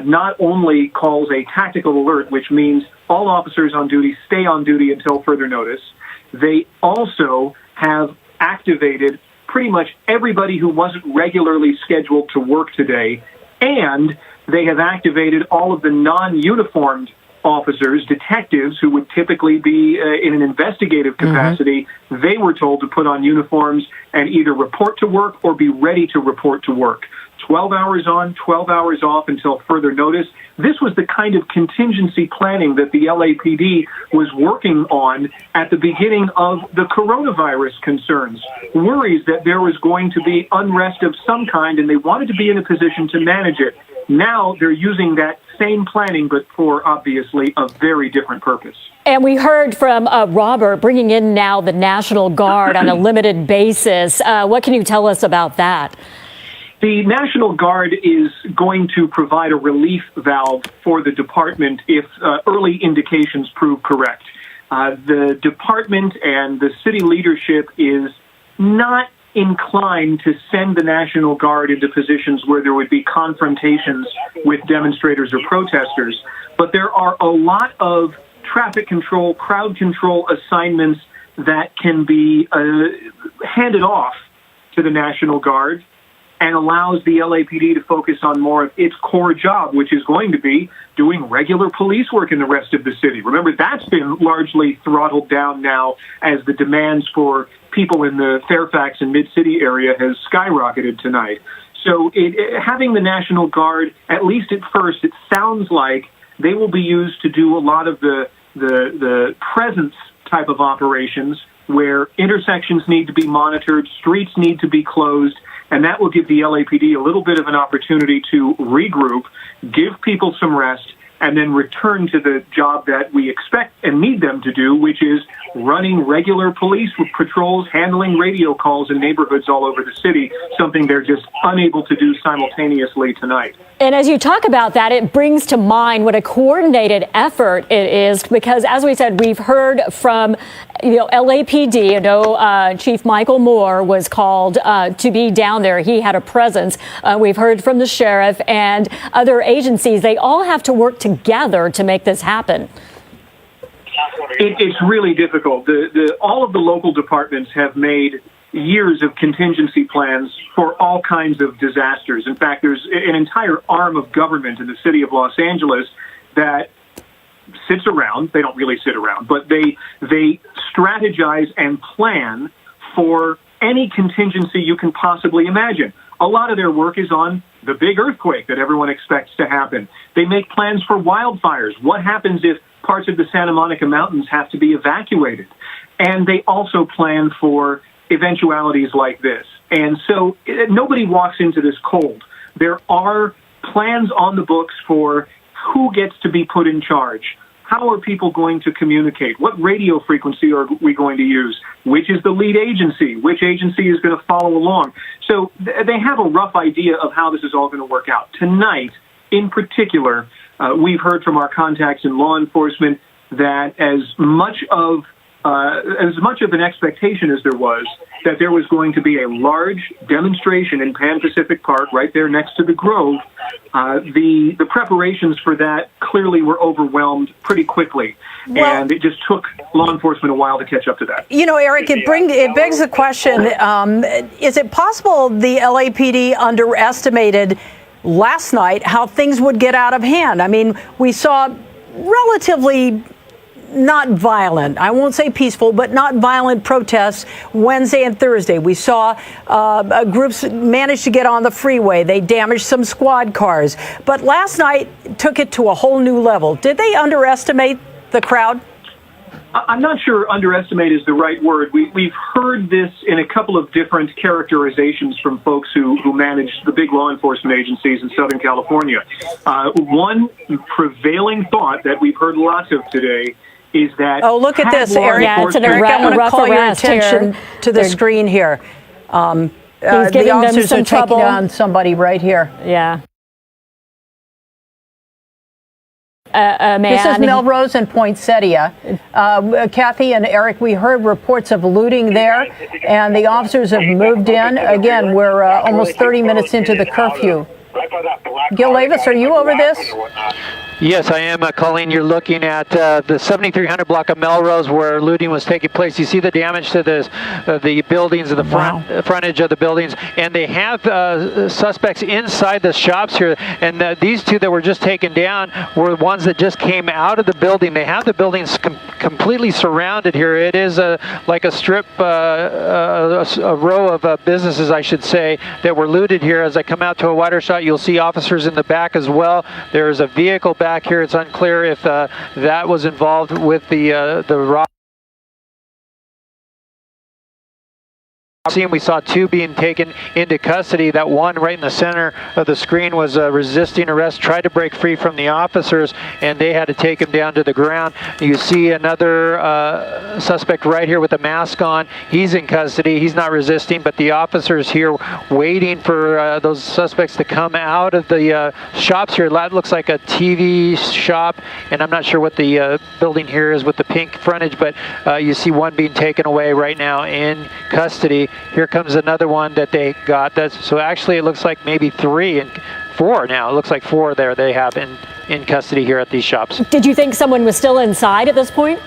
not only calls a tactical alert, which means all officers on duty stay on duty until further notice, they also have activated pretty much everybody who wasn't regularly scheduled to work today, and they have activated all of the non-uniformed officers, detectives who would typically be in an investigative capacity. They were told to put on uniforms and either report to work or be ready to report to work. 12 hours on, 12 hours off until further notice. This was the kind of contingency planning that the LAPD was working on at the beginning of the coronavirus concerns. Worries that there was going to be unrest of some kind, and they wanted to be in a position to manage it. Now they're using that same planning, but for obviously a very different purpose. And we heard from Robert bringing in now the National Guard on a limited basis. What can you tell us about that? The National Guard is going to provide a relief valve for the department if early indications prove correct. The department and the city leadership is not inclined to send the National Guard into positions where there would be confrontations with demonstrators or protesters. But there are a lot of traffic control, crowd control assignments that can be handed off to the National Guard and allows the LAPD to focus on more of its core job, which is going to be doing regular police work in the rest of the city. Remember, that's been largely throttled down now as the demands for people in the Fairfax and Mid-City area has skyrocketed tonight. So having the National Guard, at least at first, it sounds like they will be used to do a lot of the presence type of operations where intersections need to be monitored, streets need to be closed, and that will give the LAPD a little bit of an opportunity to regroup, give people some rest, and then return to the job that we expect and need them to do, which is running regular police patrols, handling radio calls in neighborhoods all over the city, something they're just unable to do simultaneously tonight. And as you talk about that, it brings to mind what a coordinated effort it is, because as we said, we've heard from LAPD. Chief Michael Moore was called to be down there. He had a presence. We've heard from the sheriff and other agencies. They all have to work together to make this happen. It's really difficult. All of the local departments have made years of contingency plans for all kinds of disasters. In fact, there's an entire arm of government in the city of Los Angeles that sits around. They don't really sit around, but they strategize and plan for any contingency you can possibly imagine. A lot of their work is on the big earthquake that everyone expects to happen. They make plans for wildfires. What happens if parts of the Santa Monica Mountains have to be evacuated? And they also plan for eventualities like this. And so nobody walks into this cold. There are plans on the books for who gets to be put in charge. How are people going to communicate? What radio frequency are we going to use? Which is the lead agency? Which agency is going to follow along? So they have a rough idea of how this is all going to work out. Tonight, in particular, we've heard from our contacts in law enforcement that as much of an expectation as there was that there was going to be a large demonstration in Pan Pacific Park right there next to the Grove, the preparations for that clearly were overwhelmed pretty quickly. And it just took law enforcement a while to catch up to that. Eric, it begs the question, is it possible the LAPD underestimated last night how things would get out of hand? I mean, we saw relatively not violent, I won't say peaceful, but not violent protests Wednesday and Thursday. We saw groups manage to get on the freeway. They damaged some squad cars. But last night took it to a whole new level. Did they underestimate the crowd? I'm not sure underestimate is the right word. We've heard this in a couple of different characterizations from folks who manage the big law enforcement agencies in Southern California. One prevailing thought that we've heard lots of today is that... Oh, look at this, Eric. It's Eric, I want to call your attention to the screen here. The officers are taking on somebody right here. Yeah. This is Melrose and Poinsettia. Kathy and Eric, we heard reports of looting there, and the officers have moved in. Again, we're almost 30 minutes into the curfew. Gil Davis, are you over this? Yes, I am, Colleen. You're looking at the 7300 block of Melrose where looting was taking place. You see the damage to the buildings, the frontage of the buildings, and they have suspects inside the shops here. And these two that were just taken down were ones that just came out of the building. They have the buildings completely surrounded here. It is like a strip, a row of businesses, I should say, that were looted here. As I come out to a wider shot, you'll see officers in the back as well. There's a vehicle back here. It's unclear if that was involved with the robbery. We saw two being taken into custody. That one right in the center of the screen was resisting arrest, tried to break free from the officers, and they had to take him down to the ground. You see another suspect right here with a mask on. He's in custody. He's not resisting, but the officers here waiting for those suspects to come out of the shops here. That looks like a TV shop, and I'm not sure what the building here is with the pink frontage, but you see one being taken away right now in custody. Here comes another one that they got. So actually it looks like maybe 3 and 4 now. It looks like 4 there they have in custody here at these shops. Did you think someone was still inside at this point?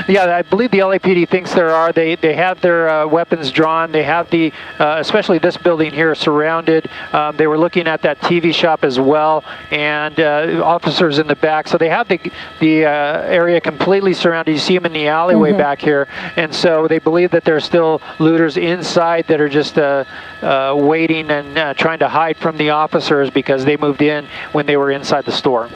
Yeah, I believe the LAPD thinks there are. They have their weapons drawn. They have the, especially this building here, surrounded. They were looking at that TV shop as well, and officers in the back. So they have the area completely surrounded. You see them in the alleyway back here, and so they believe that there's still looters inside that are just waiting and trying to hide from the officers because they moved in when they were inside the store.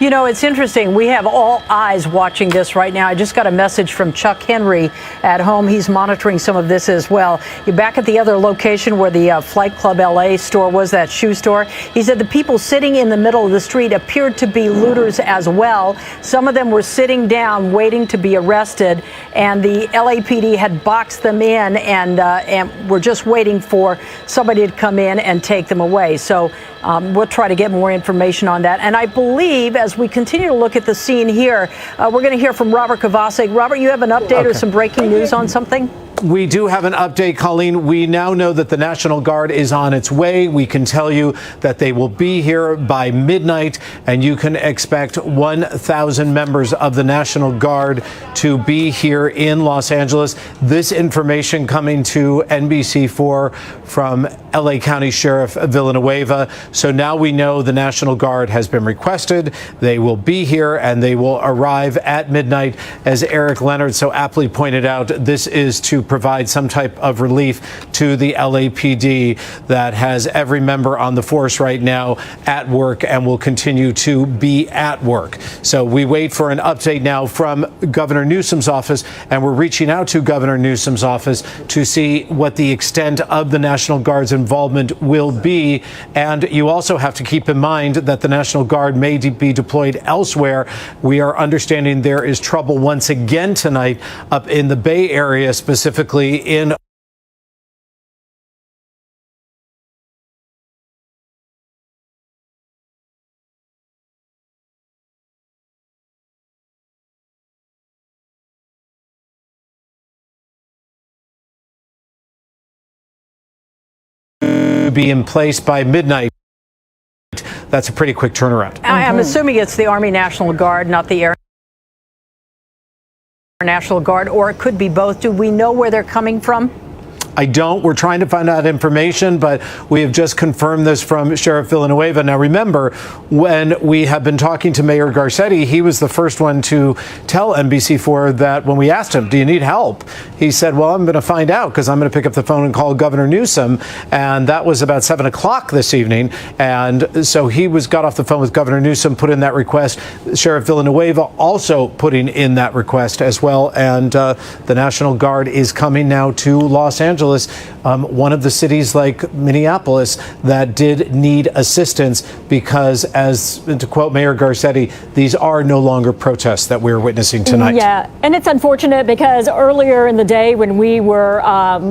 You know, it's interesting. We have all eyes watching this right now. I just got a message from Chuck Henry at home. He's monitoring some of this as well. You're back at the other location where the Flight Club LA store was, that shoe store. He said the people sitting in the middle of the street appeared to be looters as well. Some of them were sitting down waiting to be arrested, and the LAPD had boxed them in and were just waiting for somebody to come in and take them away. So we'll try to get more information on that. And I believe as we continue to look at the scene here, we're going to hear from Robert Kovacic. Robert, you have an update or some breaking news on something? We do have an update, Colleen. We now know that the National Guard is on its way. We can tell you that they will be here by midnight, and you can expect 1,000 members of the National Guard to be here in Los Angeles. This information coming to NBC4 from LA County Sheriff Villanueva. So now we know the National Guard has been requested. They will be here, and they will arrive at midnight. As Eric Leonard so aptly pointed out, this is to provide some type of relief to the LAPD that has every member on the force right now at work and will continue to be at work. So we wait for an update now from Governor Newsom's office, and we're reaching out to Governor Newsom's office to see what the extent of the National Guard's involvement will be. And you also have to keep in mind that the National Guard may be deployed elsewhere. We are understanding there is trouble once again tonight up in the Bay Area, specifically in to be in place by midnight. That's a pretty quick turnaround. I'm assuming it's the Army National Guard, not the Air National Guard, or it could be both. Do we know where they're coming from? I don't. We're trying to find out information, but we have just confirmed this from Sheriff Villanueva. Now, remember, when we have been talking to Mayor Garcetti, he was the first one to tell NBC4 that when we asked him, do you need help? He said, well, I'm going to find out because I'm going to pick up the phone and call Governor Newsom. And that was about 7 o'clock this evening. And so he got off the phone with Governor Newsom, put in that request. Sheriff Villanueva also putting in that request as well. And the National Guard is coming now to Los Angeles. One of the cities like Minneapolis that did need assistance because, as to quote Mayor Garcetti, these are no longer protests that we're witnessing tonight. Yeah, and it's unfortunate because earlier in the day when we were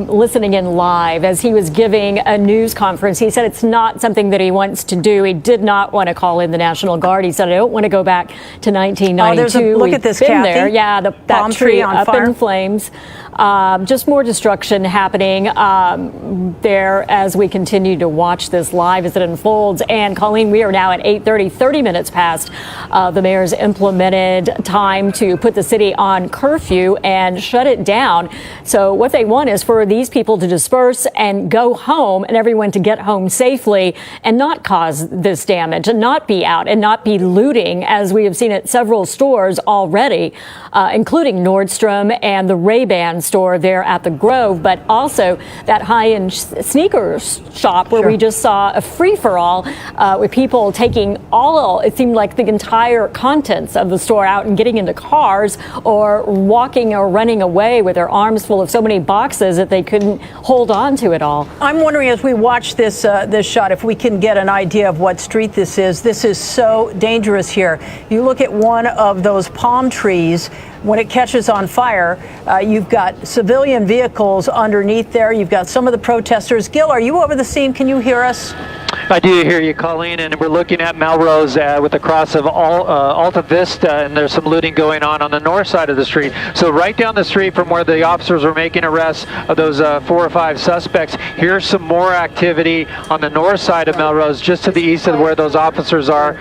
listening in live as he was giving a news conference, he said it's not something that he wants to do. He did not want to call in the National Guard. He said, I don't want to go back to 1992. Look at this, Kathy. There. Yeah, that tree up in flames. Just more destruction happening. there as we continue to watch this live as it unfolds. And Colleen, we are now at 8:30, 30 minutes past the mayor's implemented time to put the city on curfew and shut it down. So what they want is for these people to disperse and go home, and everyone to get home safely and not cause this damage and not be out and not be looting, as we have seen at several stores already, including Nordstrom and the Ray-Ban store there at the Grove, but also that high-end sneakers shop where we just saw a free-for-all with people taking it seemed like the entire contents of the store out and getting into cars or walking or running away with their arms full of so many boxes that they couldn't hold on to it all. I'm wondering, as we watch this shot, if we can get an idea of what street this is. This is so dangerous here. You look at one of those palm trees. When it catches on fire, you've got civilian vehicles underneath there. You've got some of the protesters. Gil, are you over the scene? Can you hear us? I do hear you, Colleen, and we're looking at Melrose with the cross of Alta Vista, and there's some looting going on the north side of the street. So right down the street from where the officers were making arrests of those 4 or 5 suspects, here's some more activity on the north side of Melrose, just to the east of where those officers are.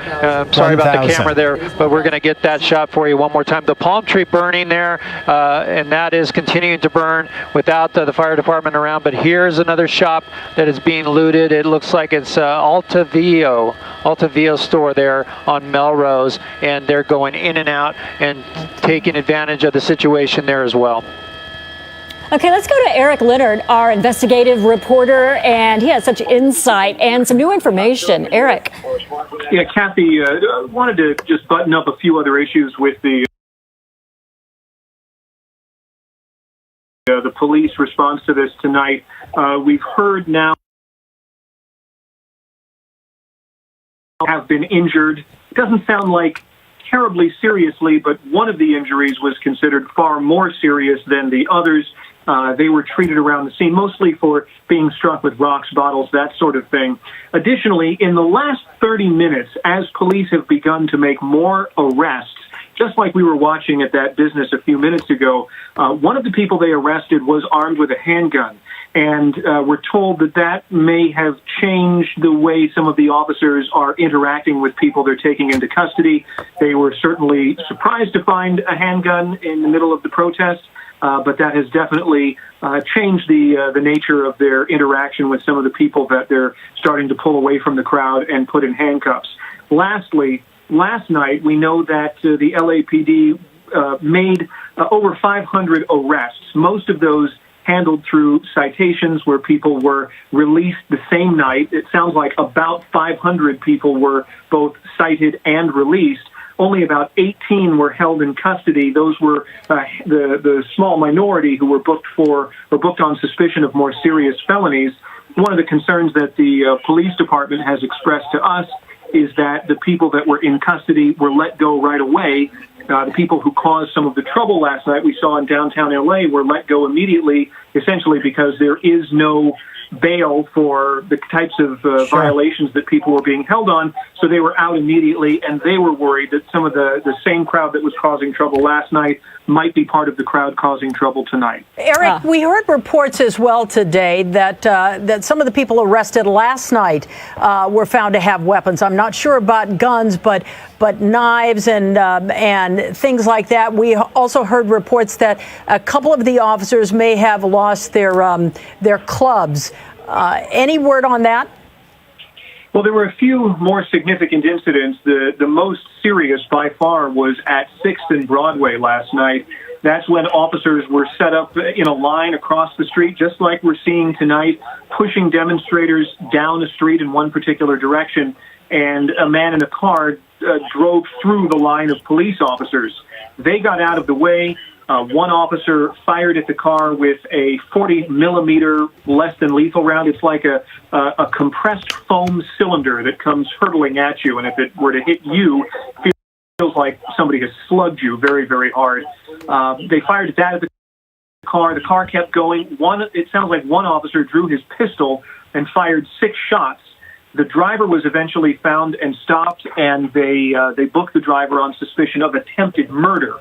Sorry about the camera there, but we're going to get that shot for you one more time. The palm tree burning there, and that is continuing to burn without the fire department around. But here's another shop that is being looted. It looks like it's Alta Vio store there on Melrose, and they're going in and out and taking advantage of the situation there as well. Okay, let's go to Eric Leonard, our investigative reporter, and he has such insight and some new information. Eric. Yeah, Kathy, wanted to just button up a few other issues with the police response to this tonight. We've heard now have been injured. It doesn't sound like terribly seriously, but one of the injuries was considered far more serious than the others. They were treated around the scene, mostly for being struck with rocks, bottles, that sort of thing. Additionally, in the last 30 minutes, as police have begun to make more arrests, just like we were watching at that business a few minutes ago, one of the people they arrested was armed with a handgun. And we're told that that may have changed the way some of the officers are interacting with people they're taking into custody. They were certainly surprised to find a handgun in the middle of the protest, but that has definitely changed the nature of their interaction with some of the people that they're starting to pull away from the crowd and put in handcuffs. Lastly, last night, we know that the LAPD made over 500 arrests, most of those handled through citations where people were released the same night. It sounds like about 500 people were both cited and released. Only about 18 were held in custody. Those were the small minority who were booked on suspicion of more serious felonies. One of the concerns that the police department has expressed to us is that the people that were in custody were let go right away. The people who caused some of the trouble last night we saw in downtown L.A. were let go immediately, essentially because there is no bail for the types of violations that people were being held on. So they were out immediately, and they were worried that some of the same crowd that was causing trouble last night might be part of the crowd causing trouble tonight. Eric, we heard reports as well today that that some of the people arrested last night were found to have weapons. I'm not sure about guns, but knives and things like that. We also heard reports that a couple of the officers may have lost their clubs. Any word on that? Well, there were a few more significant incidents. The most serious by far was at 6th and Broadway last night. That's when officers were set up in a line across the street, just like we're seeing tonight, pushing demonstrators down the street in one particular direction. And a man in a car drove through the line of police officers. They got out of the way. One officer fired at the car with a 40-millimeter less than lethal round. It's like a compressed foam cylinder that comes hurtling at you, and if it were to hit you, it feels like somebody has slugged you very, very hard. They fired at that at the car. The car kept going. It sounds like one officer drew his pistol and fired 6 shots. The driver was eventually found and stopped, and they booked the driver on suspicion of attempted murder.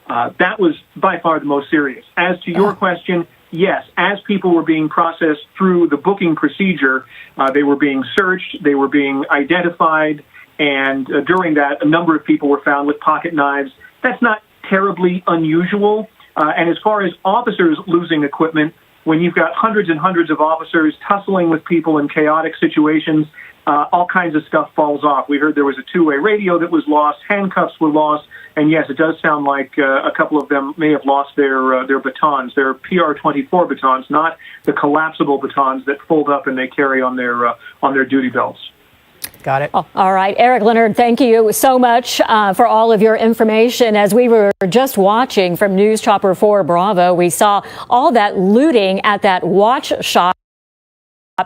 That was by far the most serious. As to your question, yes, as people were being processed through the booking procedure, they were being searched, they were being identified, and during that, a number of people were found with pocket knives. That's not terribly unusual. And as far as officers losing equipment, when you've got hundreds and hundreds of officers tussling with people in chaotic situations, all kinds of stuff falls off. We heard there was a two-way radio that was lost, handcuffs were lost, and yes, it does sound like a couple of them may have lost their batons, their PR-24 batons, not the collapsible batons that fold up and they carry on their duty belts. Got it. Oh, all right. Eric Leonard, thank you so much for all of your information. As we were just watching from News Chopper 4 Bravo, we saw all that looting at that watch shop.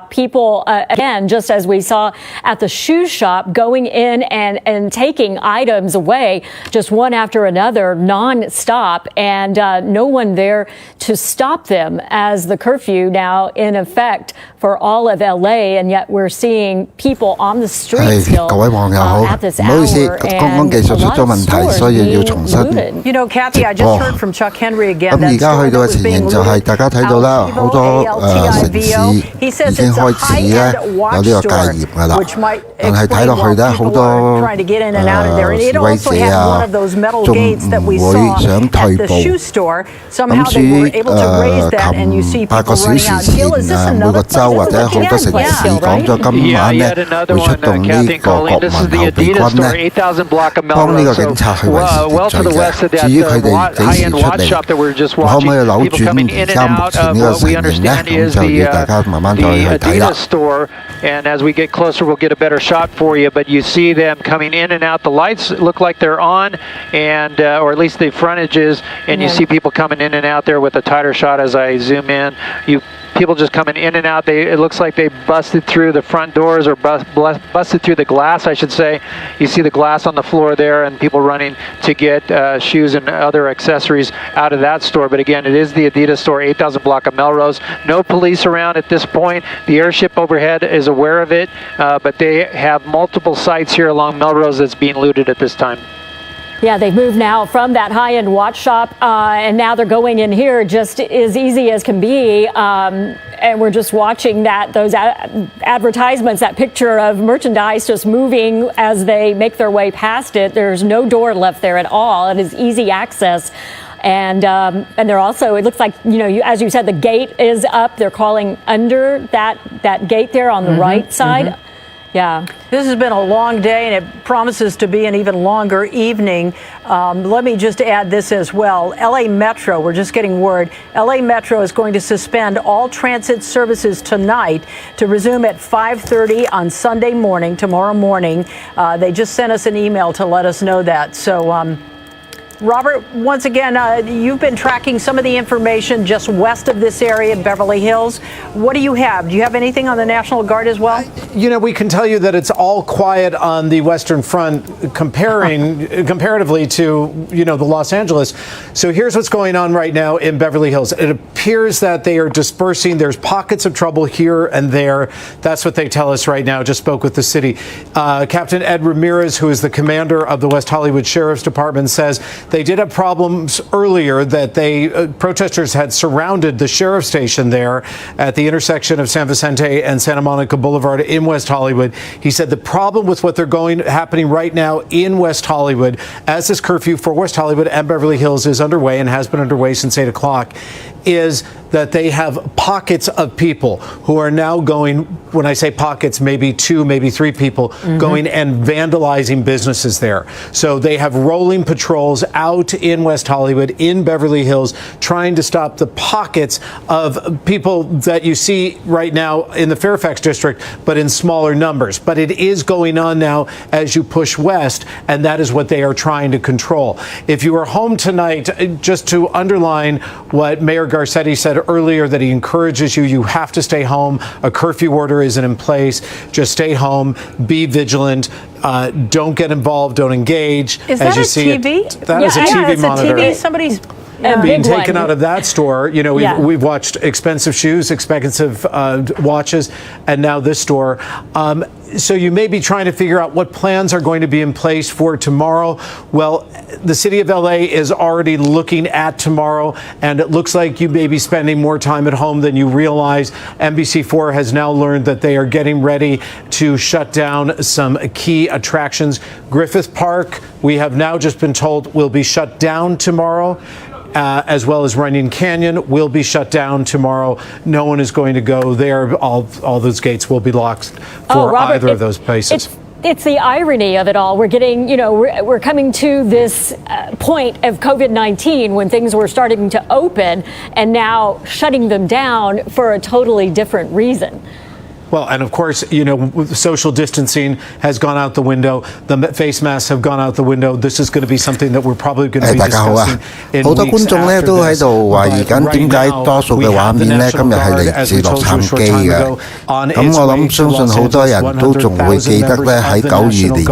People, again, just as we saw at the shoe shop, going in and taking items away just one after another, non-stop, and no one there to stop them as the curfew now in effect for all of LA, and yet we're seeing people on the streets still at this hour, and a lot of stores being looted. You know, Kathy, I just heard from Chuck Henry again. That store that was being looted, Altivo, he says it's a high-end watch store, which might explain why people are trying to get in and out of there. And it also had one of those metal gates that we saw at the shoe store. Somehow they were able to raise that, and you see people running out. Gil, is this another place? Yeah, yet another one, Kathy and Colleen. This is the Adidas store, 8000 block of Melrose. So, well to the west of that high-end watch shop that we were just watching. People coming in and out of what we understand is the Adidas store. And as we get closer, we'll get a better shot for you. But you see them coming in and out. The lights look like they're on, and or at least the frontage is. And you see people coming in and out there with a tighter shot as I zoom in. People just coming in and out. It looks like they busted through the front doors, or busted through the glass, I should say. You see the glass on the floor there, and people running to get shoes and other accessories out of that store. But again, it is the Adidas store, 8000 block of Melrose. No police around at this point. The airship overhead is aware of it, but they have multiple sites here along Melrose that's being looted at this time. Yeah, they've moved now from that high-end watch shop, and now they're going in here just as easy as can be. And we're just watching those advertisements, that picture of merchandise just moving as they make their way past it. There's no door left there at all. It is easy access. And they're also, it looks like, as you said, the gate is up. They're calling under that gate there on the right side. Yeah. This has been a long day, and it promises to be an even longer evening. Let me just add this as well. LA Metro, we're just getting word, LA Metro is going to suspend all transit services tonight to resume at 5:30 on Sunday morning, tomorrow morning. They just sent us an email to let us know that. So, Robert, once again, you've been tracking some of the information just west of this area, Beverly Hills. What do you have? Do you have anything on the National Guard as well? We can tell you that it's all quiet on the Western Front comparatively to, the Los Angeles. So here's what's going on right now in Beverly Hills. It appears that they are dispersing. There's pockets of trouble here and there. That's what they tell us right now. Just spoke with the city. Captain Ed Ramirez, who is the commander of the West Hollywood Sheriff's Department, says they did have problems earlier that protesters had surrounded the sheriff's station there at the intersection of San Vicente and Santa Monica Boulevard in West Hollywood. He said the problem with what happening right now in West Hollywood, as this curfew for West Hollywood and Beverly Hills is underway and has been underway since 8 o'clock, is that they have pockets of people who are now going, when I say pockets, maybe 2, maybe 3 people, going and vandalizing businesses there. So they have rolling patrols out in West Hollywood, in Beverly Hills, trying to stop the pockets of people that you see right now in the Fairfax district, but in smaller numbers. But it is going on now as you push west, and that is what they are trying to control. If you are home tonight, just to underline what Mayor Garcetti said earlier, that he encourages you have to stay home. A curfew order isn't in place. Just stay home, be vigilant, don't get involved, don't engage. Is that a TV? That is a TV monitor. Somebody's being taken out of that store. You know, we've watched expensive shoes, expensive watches, and now this store. So you may be trying to figure out what plans are going to be in place for tomorrow. Well, the city of LA is already looking at tomorrow, and it looks like you may be spending more time at home than you realize. NBC4 has now learned that they are getting ready to shut down some key attractions. Griffith Park, we have now just been told, will be shut down tomorrow. As well as Runyon Canyon will be shut down tomorrow. No one is going to go there. All those gates will be locked for Robert, either of those places. It's the irony of it all. We're getting, we're coming to this point of COVID-19 when things were starting to open and now shutting them down for a totally different reason. Well, and of course, social distancing has gone out the window. The face masks have gone out the window. This is going to be something that we're probably going to be discussing in weeks after this. 好多觀眾咧都喺度懷疑緊點解多數嘅畫面咧今日係嚟自洛杉磯嘅。咁我諗相信好多人都仲會記得咧喺92年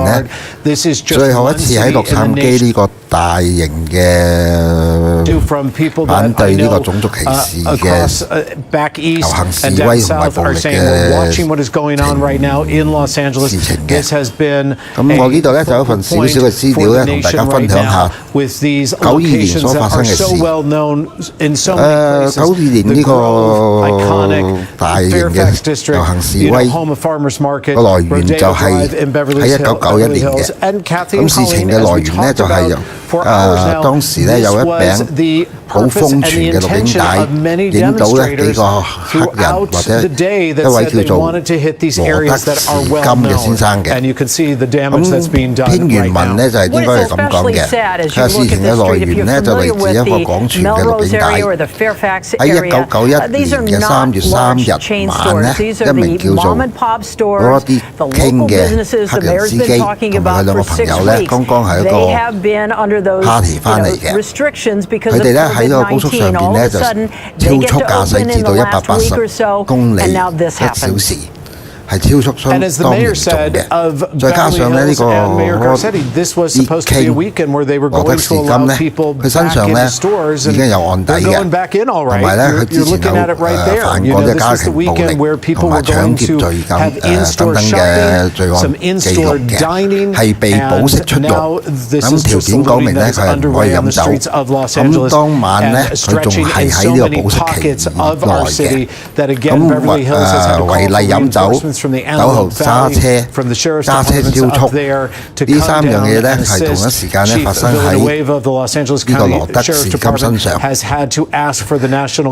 咧最後一次喺洛杉磯呢個大型嘅反對呢個種族歧視嘅遊行示威同埋暴力嘅。Watching what is going on right now in Los Angeles. This has been 咁我呢度咧就有一份少少嘅資料咧，同大家分享下92年所發生嘅事。92年呢個大型嘅遊行示威個來源就係喺1991年嘅。咁事情嘅來源咧就係當時咧有一餅好瘋傳嘅錄影帶，影到咧幾個黑人或者一位叫做羅德士金嘅先生嘅。咁篇原文咧就係應該係咁講嘅。事情嘅來源咧就嚟自一個廣傳嘅錄影帶。喺1991年嘅3月3日晚咧，一名叫做Roddy King嘅黑人司機同埋佢兩個朋友咧，剛剛係一個party 翻嚟嘅。佢哋咧喺個高速上邊咧就超速駕駛至到180公里1小時。係超速相當嚴重嘅，再加上咧呢個羅德士金咧，佢身上咧已經有案底嘅，同埋咧佢之前有犯過啲家庭暴力同埋搶劫罪等等嘅罪案記錄嘅，係被保釋出獄。咁條件講明咧佢係唔可以飲酒。咁當晚咧佢仲係喺呢個保釋期內嘅。咁違例飲酒。酒後揸車超速，呢三樣嘢咧係同一時間咧發生喺呢個羅德士金身上。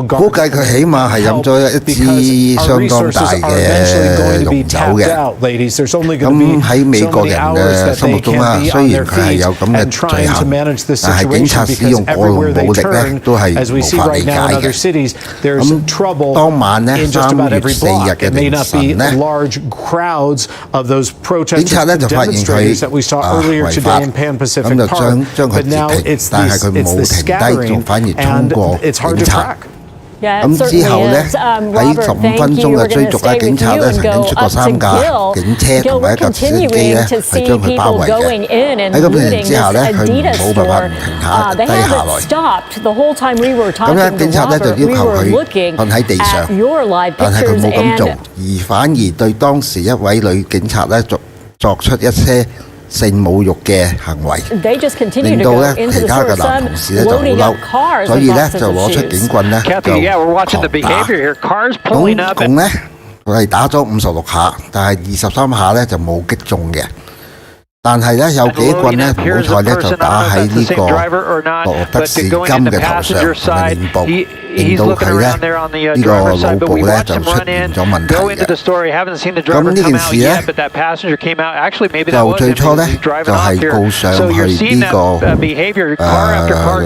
估計佢起碼係飲咗一支相當大嘅濃酒嘅。咁喺美國人嘅心目中啦，雖然佢係有咁嘅罪行，但係警察使用過度武力咧都係無法理解嘅。咁當晚咧3月4日嘅凌晨咧。警察咧就發現佢違法，咁就將佢截停，但係佢冇停低，仲反而衝過警察。咁之後咧喺15分鐘嘅追逐咧，警察咧曾經出過3架警車同埋一架司機咧係將佢包圍嘅。喺咁嘅情形之下咧，佢冇辦法唔停下低下來。咁咧警察咧就要求佢瞓喺地上，但係佢冇咁做，而反而對當時一位女警察咧作出一些性侮辱嘅行為，令到咧其他嘅男同事咧就好嬲，所以咧就攞出警棍咧就狂打。共咧佢係打咗56下，但係23下咧就冇擊中嘅。但係咧有幾棍咧，好彩咧就打喺呢個羅德士金嘅頭上同埋面部，令到佢咧呢個腦部咧就出現咗問題嘅。咁呢件事咧就最初咧就係告上去呢個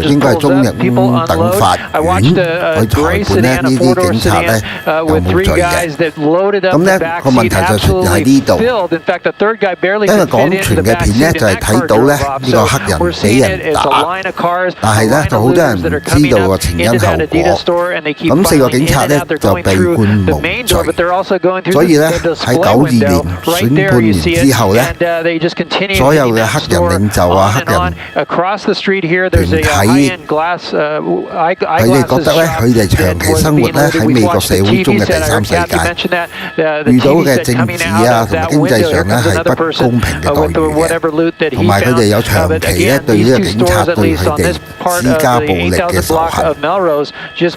應該係中日等法院去裁判咧呢啲警察咧有冇罪嘅。咁咧個問題就出現喺呢度，因為廣傳嘅嘅片咧，就係睇到咧呢個黑人俾人打，但係咧就好多人唔知道個前因後果。咁4個警察咧就被判無罪，所以咧喺92年選判完之後咧，所有嘅黑人領袖啊、黑人團體，佢哋覺得咧，佢哋長期生活咧喺美國社會中嘅第三世界，遇到嘅政治啊同埋經濟上咧係不公平嘅待遇嘅，同埋佢哋有長期咧對呢個警察對佢哋施加暴力嘅仇恨，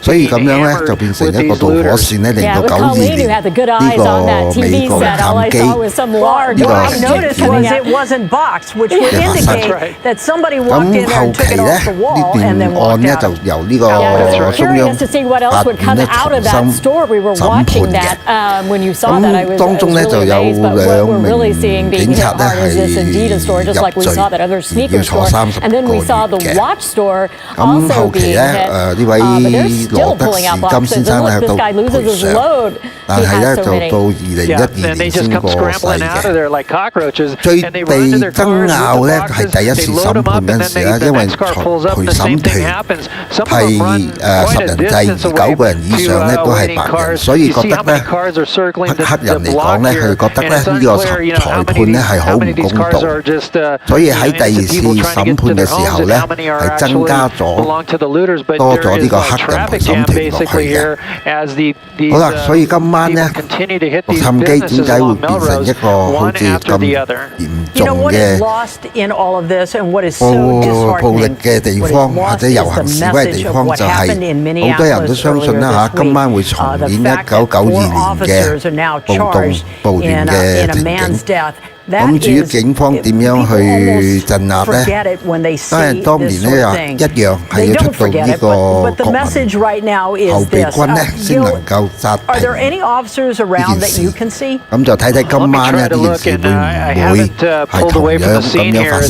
所以咁樣咧就變成一個導火線咧，令到92年呢個美國探機呢個事件嘅發生。咁後期咧呢段案咧就由呢個中央法院咧重新審判嘅。咁當中咧就有2名警察咧係入罪，要坐30個月嘅。咁後期咧呢位羅德士金先生咧都賠償，但係咧就到2012年先過世嘅。最被爭拗咧係第一次審判嗰陣時咧，因為陪審團係10人制，而9個人以上咧都係白人，所以覺得咧黑人嚟講咧，佢覺得咧呢個裁判咧係好唔公道，所以喺第2次審判嘅時候咧係增加咗多咗呢個黑人陪審團落去嘅。好啦，所以今晚咧洛杉磯點解會變成一個好似咁嚴重嘅暴力嘅地方，或者遊行示威嘅地方，就係好多人都相信啦嚇，今晚會重演1992年嘅暴亂嘅情景。咁至於警方點樣去鎮壓咧？當然當年咧又一樣係要出到呢個國民後備軍咧，先能夠剎停呢件事。咁就睇睇今晚咧呢件事會唔會係同樣咁樣發生？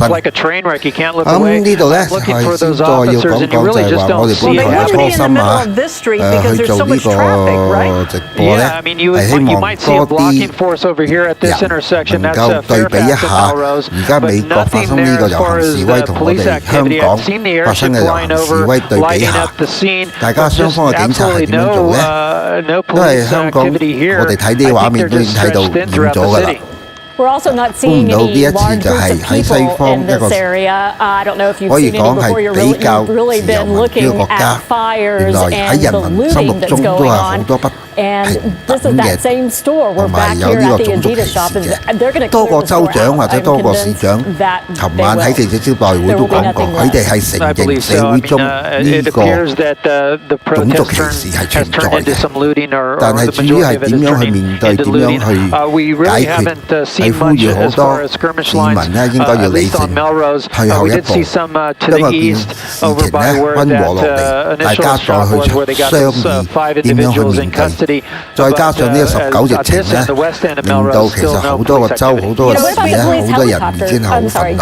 咁呢度咧係先再要講講就係話我哋本台嘅初心啊，去做呢個直播咧係希望多啲人能夠對比一下，而家美國發生呢個遊行示威同我哋香港發生嘅遊行示威對比下，大家雙方嘅警察係點樣做呢？因為香港我哋睇啲畫面都已經睇到亂咗㗎啦。We're also not seeing any large groups of people in this area. I don't know if you've seen it before. You've really been looking at fires and the looting that's going on. And this is that same store. We're back here at the Adidas shop, and they're going to 多個州長或者多個市長，尋晚喺記者招待會都講過，佢哋係承認社會中呢個種族歧視係存在嘅，但係至於係點樣去面對、點樣去解決，係呼籲好多市民咧應該要理性退後一步，因為件事情咧溫和落嚟，大家再去商議點樣去面對。再加上呢個19疫情咧，令到其實好多個州、好多個市咧，好多人已經係好憤怒。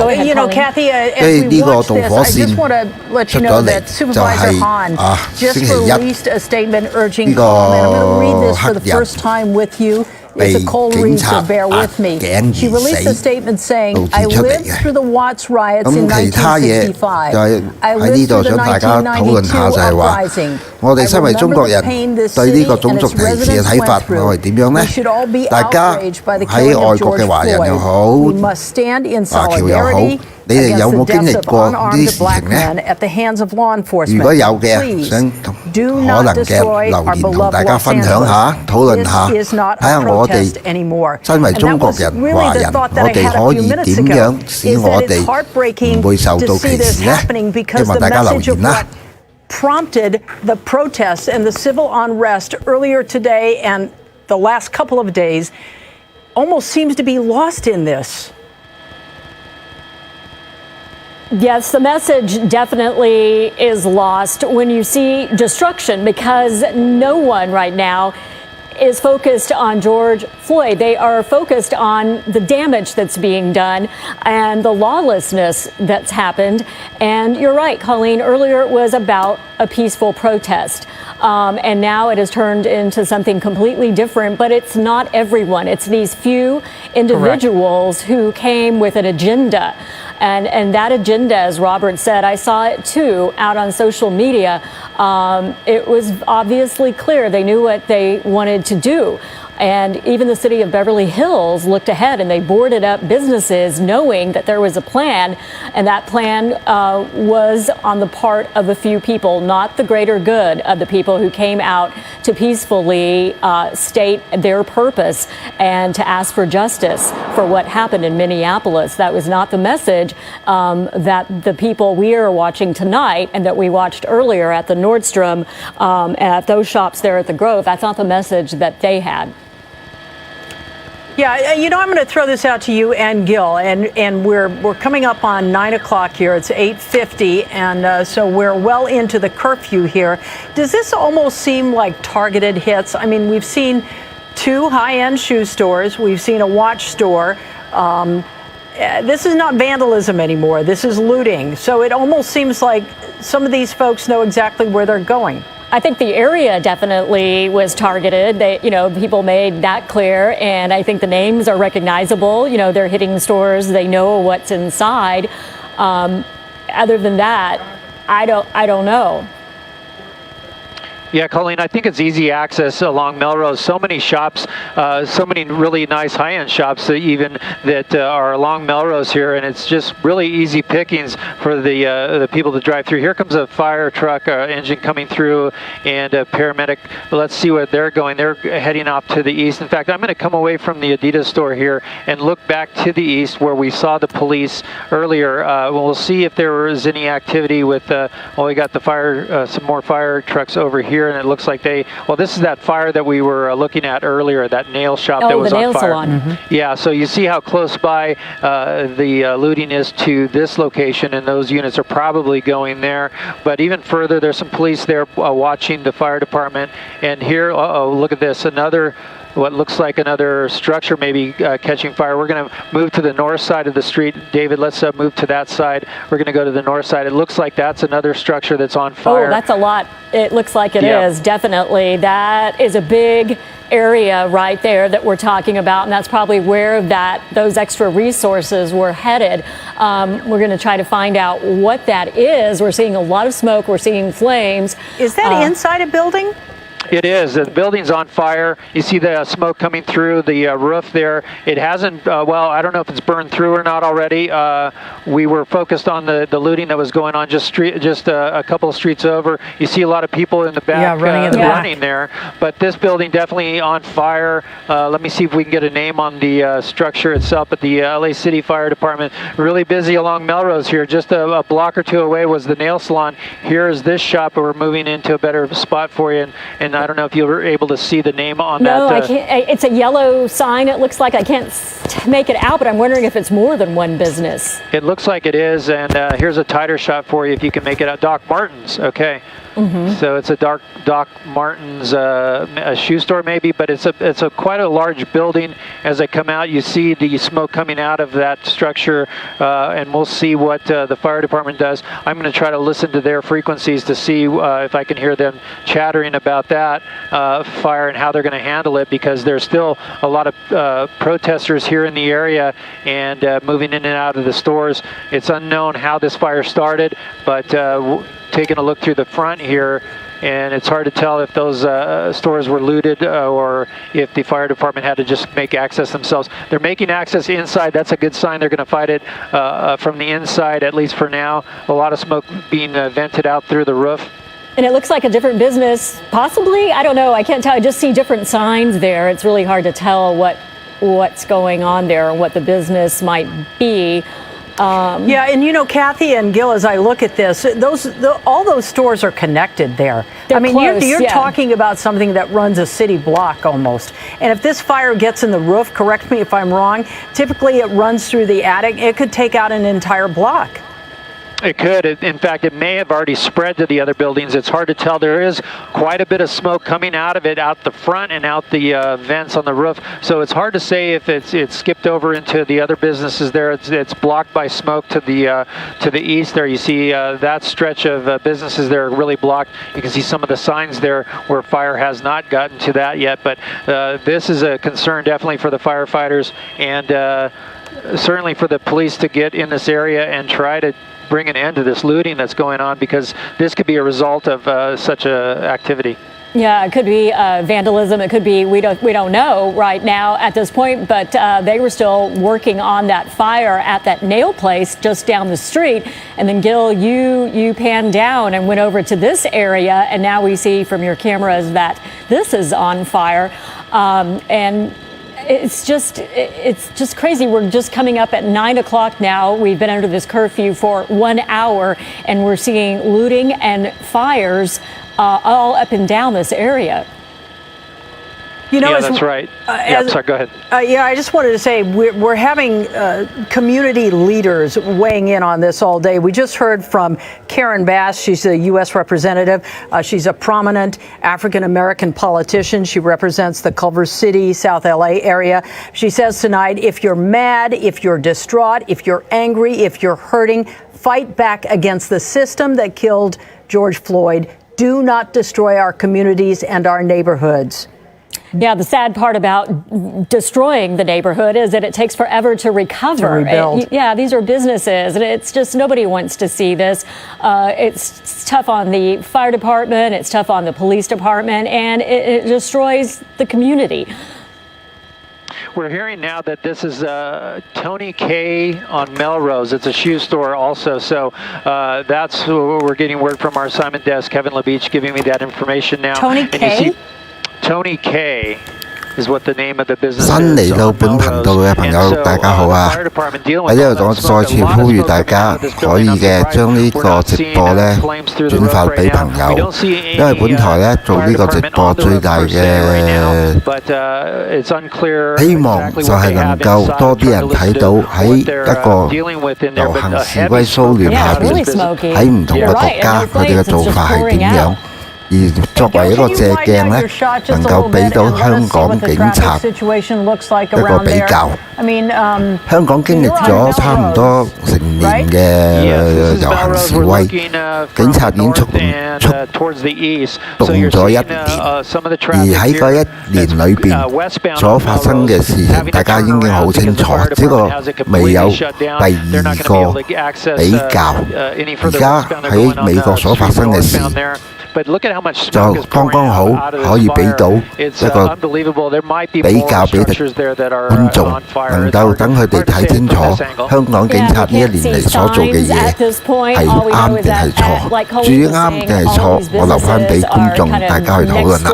所以呢個導火線出咗嚟，就係星期一呢個黑人被警察壓頸而死，導致出嚟嘅。咁其他嘢就係喺呢度想大家討論下，就係話我哋身為中國人對呢個種族歧視嘅睇法，我係點樣呢？大家喺外國嘅華人又好，華僑又好，你哋有冇經歷過呢啲事情呢？如果有嘅，想可能嘅留言同大家分享下、討論下，睇下我哋身為中國人、華人，我哋可以點樣使我哋唔會受到歧視呢？希望大家留言啦。Prompted the protests and the civil unrest earlier today and the last couple of days almost seems to be lost in this. Yes, the message definitely is lost when you see destruction, because no one right now is focused on George Floyd. They are focused on the damage that's being done and the lawlessness that's happened. And you're right, Colleen, earlier it was about a peaceful protest. And now it has turned into something completely different, but it's not everyone. It's these few individuals who came with an agenda. And that agenda, as Robert said, I saw it too out on social media. It was obviously clear they knew what they wanted to do. And even the city of Beverly Hills looked ahead and they boarded up businesses knowing that there was a plan. And that plan was on the part of a few people, not the greater good of the people who came out to peacefully state their purpose and to ask for justice for what happened in Minneapolis. That was not the message that the people we are watching tonight and that we watched earlier at the Nordstrom, at those shops there at the Grove. That's not the message that they had. Yeah, you know, I'm going to throw this out to you and Gil, and we're coming up on 9 o'clock here. It's 8:50, and so we're well into the curfew here. Does this almost seem like targeted hits? I mean, we've seen 2 high-end shoe stores. We've seen a watch store. This is not vandalism anymore. This is looting. So it almost seems like some of these folks know exactly where they're going. I think the area definitely was targeted. They, people made that clear, and I think the names are recognizable. They're hitting stores. They know what's inside. Other than that, I don't know. Yeah, Colleen, I think it's easy access along Melrose. So many shops, so many really nice high-end shops even that are along Melrose here, and it's just really easy pickings for the people to drive through. Here comes a fire truck engine coming through, and a paramedic. Let's see where they're going. They're heading off to the east. In fact, I'm going to come away from the Adidas store here and look back to the east where we saw the police earlier. We'll see if there was any activity with, we got the fire, some more fire trucks over here. And it looks like this is that fire that we were looking at earlier, that nail shop that was on fire. Salon. Mm-hmm. Yeah, so you see how close by the looting is to this location, and those units are probably going there. But even further, there's some police there watching the fire department. And here, look at this, what looks like another structure maybe catching fire. We're going to move to the north side of the street. David, let's move to that side. We're going to go to the north side. It looks like that's another structure that's on fire. Oh, that's a lot. It looks like it is, definitely. That is a big area right there that we're talking about, and that's probably where those extra resources were headed. We're going to try to find out what that is. We're seeing a lot of smoke. We're seeing flames. Is that inside a building? It is. The building's on fire. You see the smoke coming through the roof there. It hasn't, I don't know if it's burned through or not already. We were focused on the looting that was going on just a couple of streets over. You see a lot of people in the back running there. But this building definitely on fire. Let me see if we can get a name on the structure itself. But the LA City Fire Department, really busy along Melrose here. Just a block or two away was the nail salon. Here's this shop, and we're moving into a better spot for you. And I don't know if you were able to see the name on that. No, I can't. It's a yellow sign. It looks like I can't make it out, but I'm wondering if it's more than one business. It looks like it is, and here's a tighter shot for you if you can make it out. Doc Martens, okay. Mm-hmm. So it's a Doc Martens a shoe store maybe, but it's quite a large building. As I come out, you see the smoke coming out of that structure, and we'll see what the fire department does. I'm going to try to listen to their frequencies to see if I can hear them chattering about that fire and how they're going to handle it, because there's still a lot of protesters here in the area and moving in and out of the stores. It's unknown how this fire started, but taking a look through the front here, and it's hard to tell if those stores were looted or if the fire department had to just make access themselves. They're making access inside. That's a good sign. They're going to fight it from the inside, at least for now. A lot of smoke being vented out through the roof. And it looks like a different business, possibly. I don't know. I can't tell. I just see different signs there. It's really hard to tell what's going on there and what the business might be. Yeah, and Kathy and Gil, as I look at this, all those stores are connected there. They're close, you're talking about something that runs a city block almost. And if this fire gets in the roof, correct me if I'm wrong, typically it runs through the attic. It could take out an entire block. It could. In fact, it may have already spread to the other buildings. It's hard to tell. There is quite a bit of smoke coming out of it, out the front and out the vents on the roof. So it's hard to say if it's skipped over into the other businesses there. It's blocked by smoke to the east there. You see that stretch of businesses there really blocked. You can see some of the signs there where fire has not gotten to that yet. But this is a concern definitely for the firefighters and certainly for the police to get in this area and try to bring an end to this looting that's going on, because this could be a result of such a activity. Yeah, it could be vandalism. It could be we don't know right now at this point. But they were still working on that fire at that nail place just down the street. And then Gil, you panned down and went over to this area, and now we see from your cameras that this is on fire, and it's just crazy. We're just coming up at 9 o'clock now. We've been under this curfew for 1 hour, and we're seeing looting and fires all up and down this area. You know, yeah, that's right. Sorry, go ahead. Yeah, I just wanted to say we're having community leaders weighing in on this all day. We just heard from Karen Bass. She's a U.S. representative. She's a prominent African-American politician. She represents the Culver City, South L.A. area. She says tonight, if you're mad, if you're distraught, if you're angry, if you're hurting, fight back against the system that killed George Floyd. Do not destroy our communities and our neighborhoods. Yeah, the sad part about destroying the neighborhood is that it takes forever to recover. To rebuild. Yeah, these are businesses, and it's just nobody wants to see this. It's tough on the fire department, it's tough on the police department, and it destroys the community. We're hearing now that this is Tony K on Melrose. It's a shoe store also. So that's who we're getting word from our assignment desk. Kevin LaBeach giving me that information now. Tony K? Tony K is what the name of the business is. 新嚟到本頻道嘅朋友，大家好啊！喺呢度我再次呼籲大家可以嘅將呢個直播咧轉發俾朋友，因為本台咧做呢個直播最大嘅希望就係能夠多啲人睇到喺一個遊行示威騷亂下邊，喺唔同嘅國家佢哋嘅做法係點樣。而作為一個借鏡咧，能夠俾到香港警察一個比較。香港經歷咗差唔多成年嘅遊行示威，警察已經出動咗1年，而喺嗰1年裏邊所發生嘅事情，大家已經好清楚，只不過未有第二個比較。而家喺美國所發生嘅事。就剛剛好可以俾到一個比較俾觀眾，能夠等佢哋睇清楚香港警察呢1年嚟所做嘅嘢係啱定係錯。至於啱定係錯，我留翻俾觀眾大家去討論啦。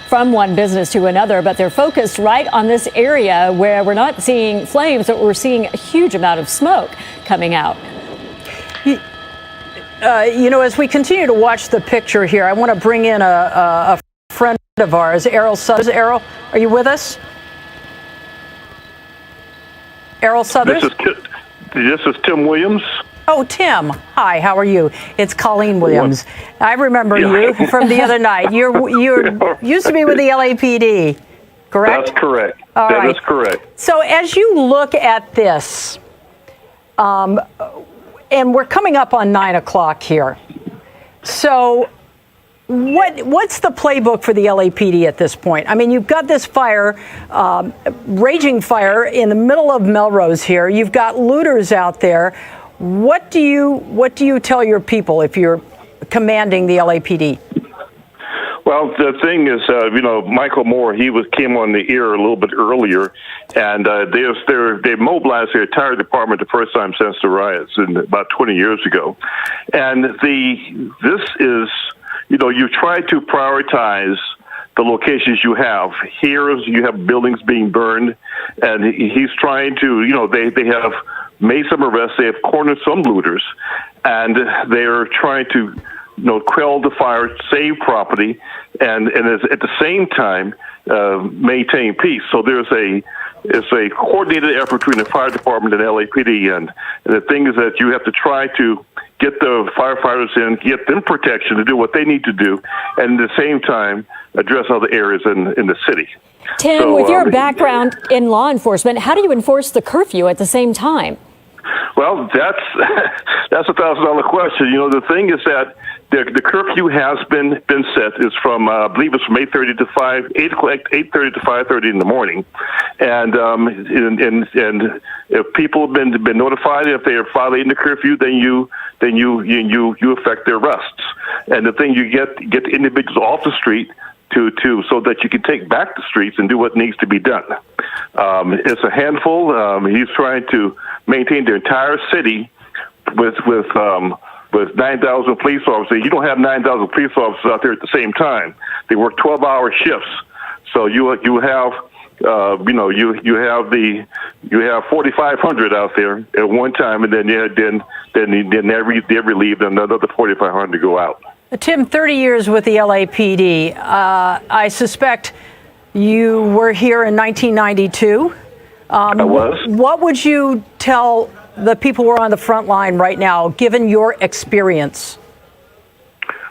From one business to another, but they're focused right on this area where we're not seeing flames, but we're seeing a huge amount of smoke coming out. You know, as we continue to watch the picture here, I want to bring in a friend of ours, Errol Suthers. Errol, are you with us? Errol Suthers? This is Tim Williams. Oh, Tim. Hi, how are you? It's Colleen Williams. I remember you from the other night. You used to be with the LAPD, correct? That's correct. That is correct. So as you look at this, and we're coming up on 9 o'clock here. So what's the playbook for the LAPD at this point? I mean, you've got this fire, raging fire in the middle of Melrose here. You've got looters out there. What do you tell your people if you're commanding the LAPD? Well, the thing is, Michael Moore, came on the air a little bit earlier, and they mobilized the entire department the first time since the riots about 20 years ago. And this is, you try to prioritize the locations you have. Here you have buildings being burned, and he's trying to, they have made some arrests, they have cornered some looters, and they are trying to quell the fire, save property, and at the same time maintain peace. So it's a coordinated effort between the fire department and LAPD, and And the thing is that you have to try to get the firefighters in, get them protection to do what they need to do, and at the same time address other areas in the city. Tim, with your background in law enforcement, how do you enforce the curfew at the same time? Well, that's a $1,000 question. You know, the thing is that the curfew has been set. Is from I believe it's from 8:30 to 8:30 to 5:30 in the morning, and if people have been notified, if they are violating the curfew, then you affect their arrests. And the thing, you get the individuals off the street to so that you can take back the streets and do what needs to be done. It's a handful. He's trying to maintain the entire city with 9,000 police officers. You don't have 9,000 police officers out there at the same time. They work 12-hour shifts. So you have 4,500 out there at one time, and then they relieve and another 4,500 go out. Tim, 30 years with the LAPD. I suspect you were here in 1992. I was. What would you tell the people who are on the front line right now, given your experience?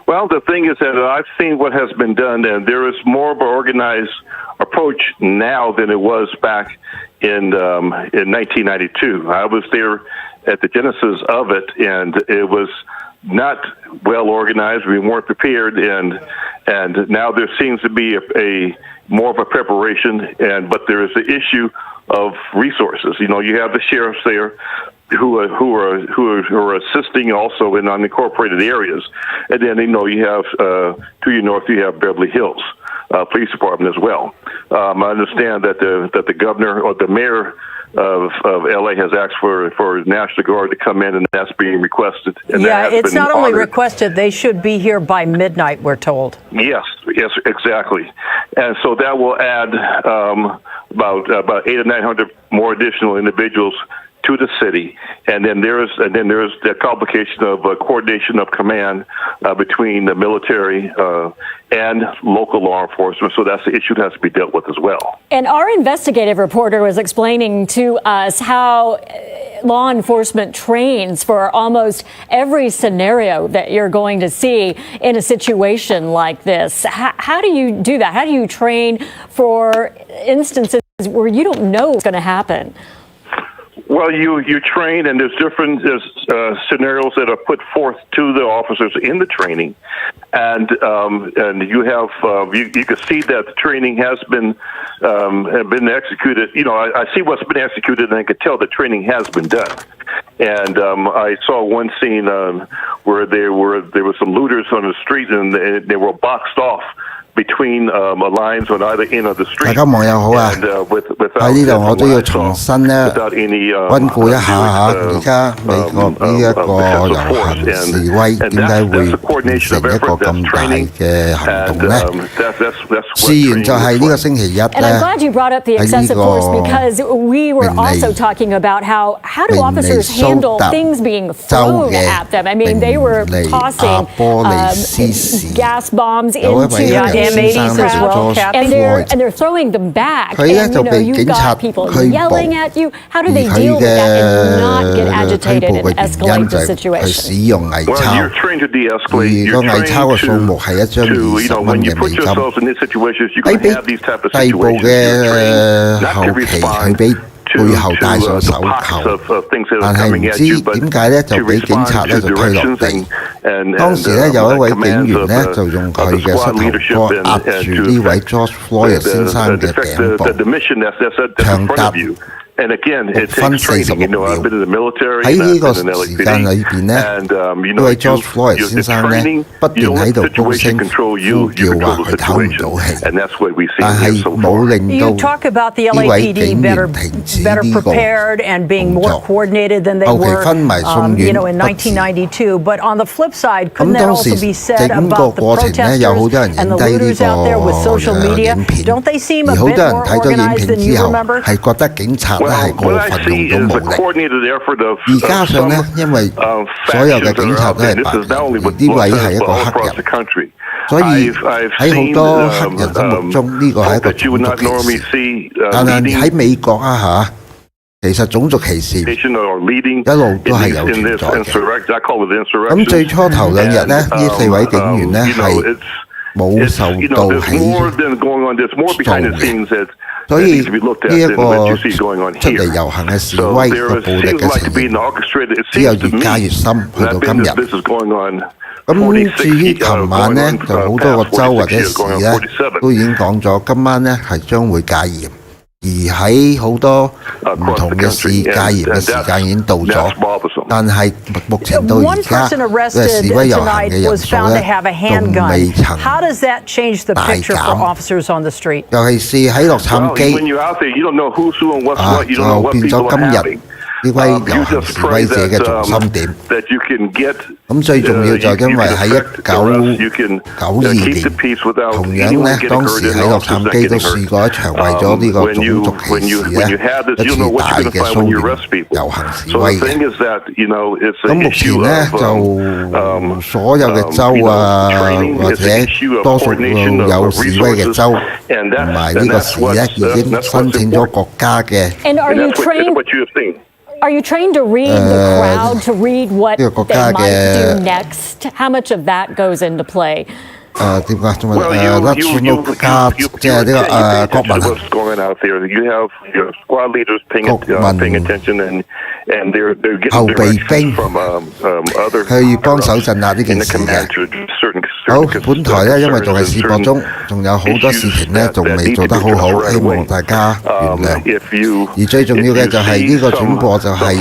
Well, the thing is that I've seen what has been done, and there is more of an organized approach now than it was back in 1992. I was there at the genesis of it, and it was not well organized. We weren't prepared, and now there seems to be a more of a preparation. But there is the issue of resources. You know, you have the sheriffs there who are assisting also in unincorporated areas, and then you have to your north you have Beverly Hills Police Department as well. I understand that the governor or the mayor of LA has asked for National Guard to come in, and that's being requested. And yeah, it's not only requested; they should be here by midnight, we're told. Yes, exactly. And so that will add about 800 or 900 more additional individuals to the city, and then there's the complication of coordination of command between the military and local law enforcement. So that's the issue that has to be dealt with as well. And our investigative reporter was explaining to us how law enforcement trains for almost every scenario that you're going to see in a situation like this. How do you do that? How do you train for instances where you don't know what's going to happen? Well, you train, and there's different scenarios that are put forth to the officers in the training, and you have you can see that the training has been executed. You know, I see what's been executed, and I could tell the training has been done. And I saw one scene where there were some looters on the street, and they were boxed off between lines on either end of the street. 大家網友好啊！喺呢度我都要重新咧溫故一下嚇，而家美國呢一個遊行示威點解會變成一個咁大嘅行動咧？事源就係呢個星期一咧。And I'm glad you brought up the excessive force because we were also talking about how do officers handle things being thrown at them? I mean, they were tossing gas bombs into and they're throwing them back. And you've got people yelling at you. How do they deal with that and not get agitated and escalate the situation? Well, you're trained to de-escalate. You're trained to, when you put yourselves in these situations, you're going to have these type of situations. You're trained not to respond背後戴上手銬，但係唔知點解咧就俾警察咧就推落地。當時咧有一位警員咧就用佢嘅膝頭哥壓住呢位 Justiceforfloyd 先生嘅頸部，長達分40秒。喺呢個時間裏邊咧，呢位 Justiceforfloyd 先生咧不斷喺度高聲呼叫話佢唞唔到氣，但係冇令到呢位警員停止呢個動作。後期昏迷送院不治。咁當時整個過程咧有好多人影低呢個影片，而好多人睇咗影片之後係覺得警察係過分用咗武力，而加上呢，因為所有嘅警察都係白人，而呢位係一個黑人，所以喺好多黑人心目中呢個係一個種族歧視。但係喺美國啊嚇，其實種族歧視一路都係有存在嘅。咁最初頭2日呢，呢4位警員呢係冇受到起訴，所以呢一個出嚟遊行嘅示威個暴力嘅情形，只有越加越深，去到今日。咁至於琴晚呢，就好多個州或者市呢都已經講咗，今晚呢係將會戒嚴。而喺好多唔同嘅市戒嚴嘅時間已經到咗，但係目前到而家嘅示威遊行嘅人數咧，仲未曾大減。尤其是喺洛杉磯，就變咗今日呢位遊行示威者嘅重心點。咁最重要就係因為喺1992年，同樣咧當時喺洛杉磯都試過一場為咗呢個種族歧視咧一次大嘅騷亂遊行示威嘅。咁目前咧就所有嘅州啊，或者多數有示威嘅州同埋呢個市咧已經申請咗國家嘅。Are you trained to read the crowd, to read what they might do next? How much of that goes into play? 點講？中文national guard 即係呢個國民啊。後備兵去幫手鎮壓呢件事嘅。好，本台咧因為仲係試播中，仲有好多事情咧仲未做得好好，希望大家原諒。而最重要嘅就係呢個轉播就係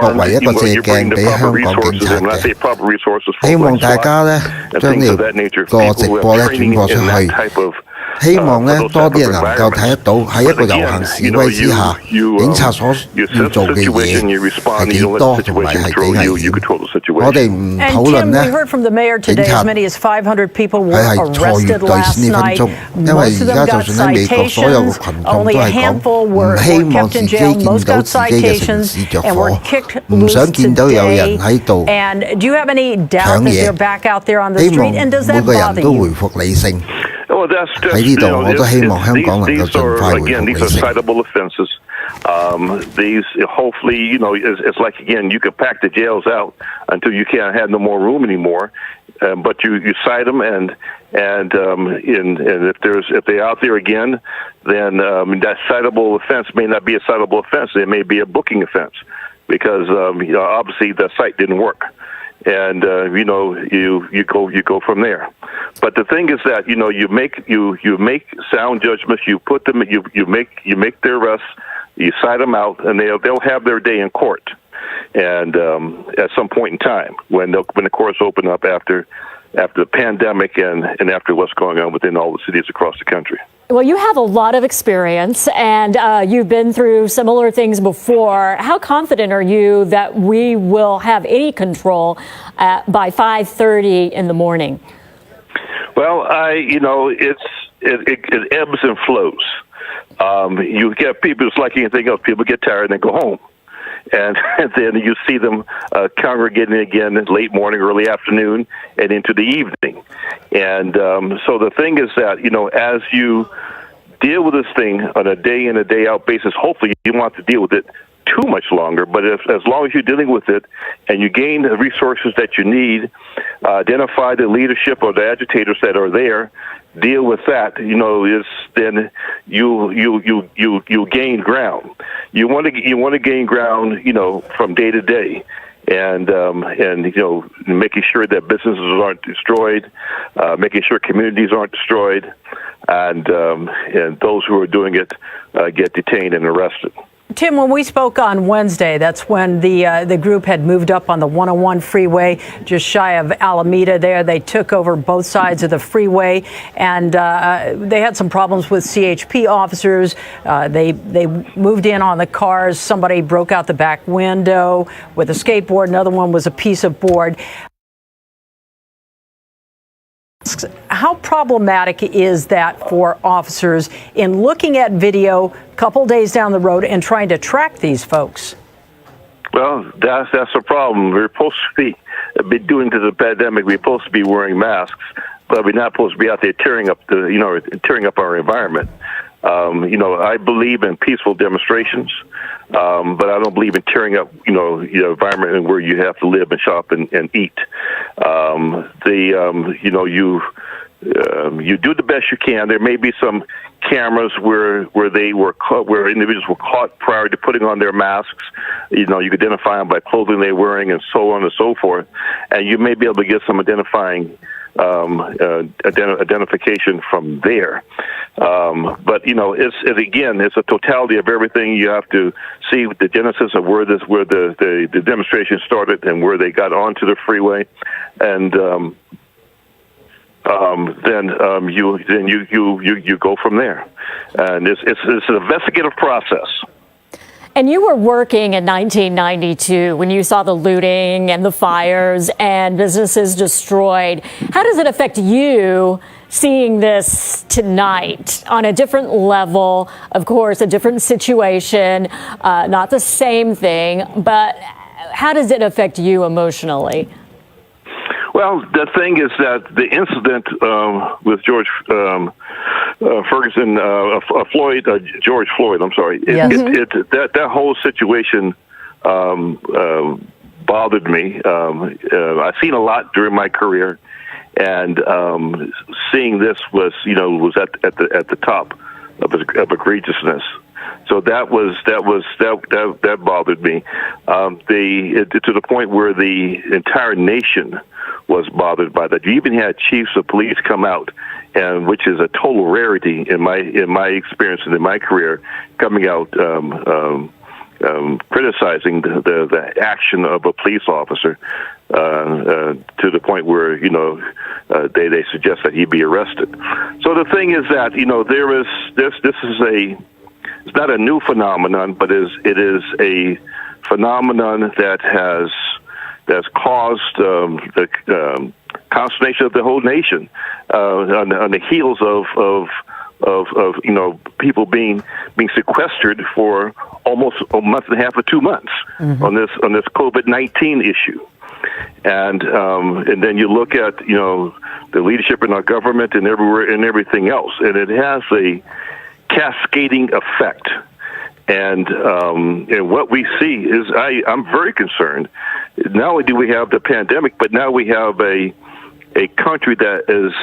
作為一個借鏡俾香港警察嘅，希望大家咧將呢個直播咧轉播出去。希望咧多啲人能夠睇得到喺一個遊行示威之下，警察所要做嘅嘢係幾多同埋係幾危險。我哋唔討論咧警察佢係錯越對先呢分鐘，因為而家就算喺美國，所有嘅群眾都係講唔希望自己見到自己嘅城市着火，唔想見到有人喺度搶嘢，希望每個人都回復理性。喺呢度，我都希望香港能夠盡快回復理性。These hopefully, it's like again, you can pack the jails out until you can't have no more room anymore. But you cite them and if they're out there again, then that citable offense may not be a citable offense. It may be a booking offense because obviously the cite didn't work. And you go from there. But the thing is that you make sound judgments. You put them. You make their arrests. You cite them out, and they'll have their day in court. And at some point in time, when the courts open up after the pandemic and after what's going on within all the cities across the country. Well, you have a lot of experience, and you've been through similar things before. How confident are you that we will have any control by 5:30 in the morning? Well, it ebbs and flows. You get people, it's like anything else. People get tired and they go home. And then you see them congregating again late morning, early afternoon, and into the evening. And so the thing is that, as you deal with this thing on a day in, a day out basis, hopefully you don't have to deal with it too much longer. But as long as you're dealing with it and you gain the resources that you need, identify the leadership or the agitators that are there, deal with that, then you gain ground. You want to gain ground, from day to day, and making sure that businesses aren't destroyed, making sure communities aren't destroyed, and those who are doing it get detained and arrested. Tim, when we spoke on Wednesday, that's when the group had moved up on the 101 freeway, just shy of Alameda there. They took over both sides of the freeway, and they had some problems with CHP officers. They moved in on the cars. Somebody broke out the back window with a skateboard. Another one was a piece of board. How problematic is that for officers in looking at video a couple days down the road and trying to track these folks? Well, that's a problem. We're supposed to be doing to the pandemic. We're supposed to be wearing masks, but we're not supposed to be out there tearing up our environment. I believe in peaceful demonstrations, but I don't believe in tearing up, your environment where you have to live and shop and eat. You do the best you can. There may be some cameras where individuals were caught prior to putting on their masks. You could identify them by clothing they're wearing and so on and so forth. And you may be able to get some identification from there. But it's a totality of everything. You have to see the genesis of where the demonstration started and where they got onto the freeway, and then you go from there, and it's an investigative process. And you were working in 1992 when you saw the looting and the fires and businesses destroyed. How does it affect you seeing this tonight on a different level? Of course, a different situation, not the same thing, but how does it affect you emotionally? Well, the thing is that the incident with George George Floyd, I'm sorry, that whole situation bothered me. I've seen a lot during my career, and seeing this was at the top of egregiousness. So that bothered me. To the point where the entire nation was bothered by that. You even had chiefs of police come out, and which is a total rarity in my experience and in my career, coming out criticizing the action of a police officer to the point where they suggest that he be arrested. So the thing is that it's not a new phenomenon, but it is a phenomenon that's caused the consternation of the whole nation on the heels of people being sequestered for almost a month and a half or 2 months on this COVID-19 issue. And then you look at the leadership in our government and everywhere and everything else, and it has a cascading effect. And what we see is, I'm very concerned. Not only do we have the pandemic, but now we have a country that is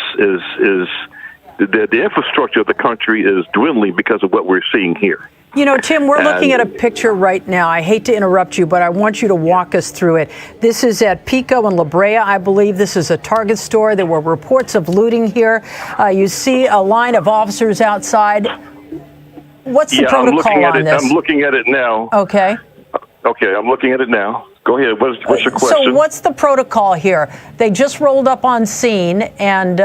the infrastructure of the country is dwindling because of what we're seeing here. Tim, we're looking at a picture right now. I hate to interrupt you, but I want you to walk us through it. This is at Pico and La Brea, I believe. This is a Target store. There were reports of looting here. You see a line of officers outside. What's the protocol on this? I'm looking at it now. Okay. Okay, I'm looking at it now. Go ahead. What's your question? So what's the protocol here? They just rolled up on scene, and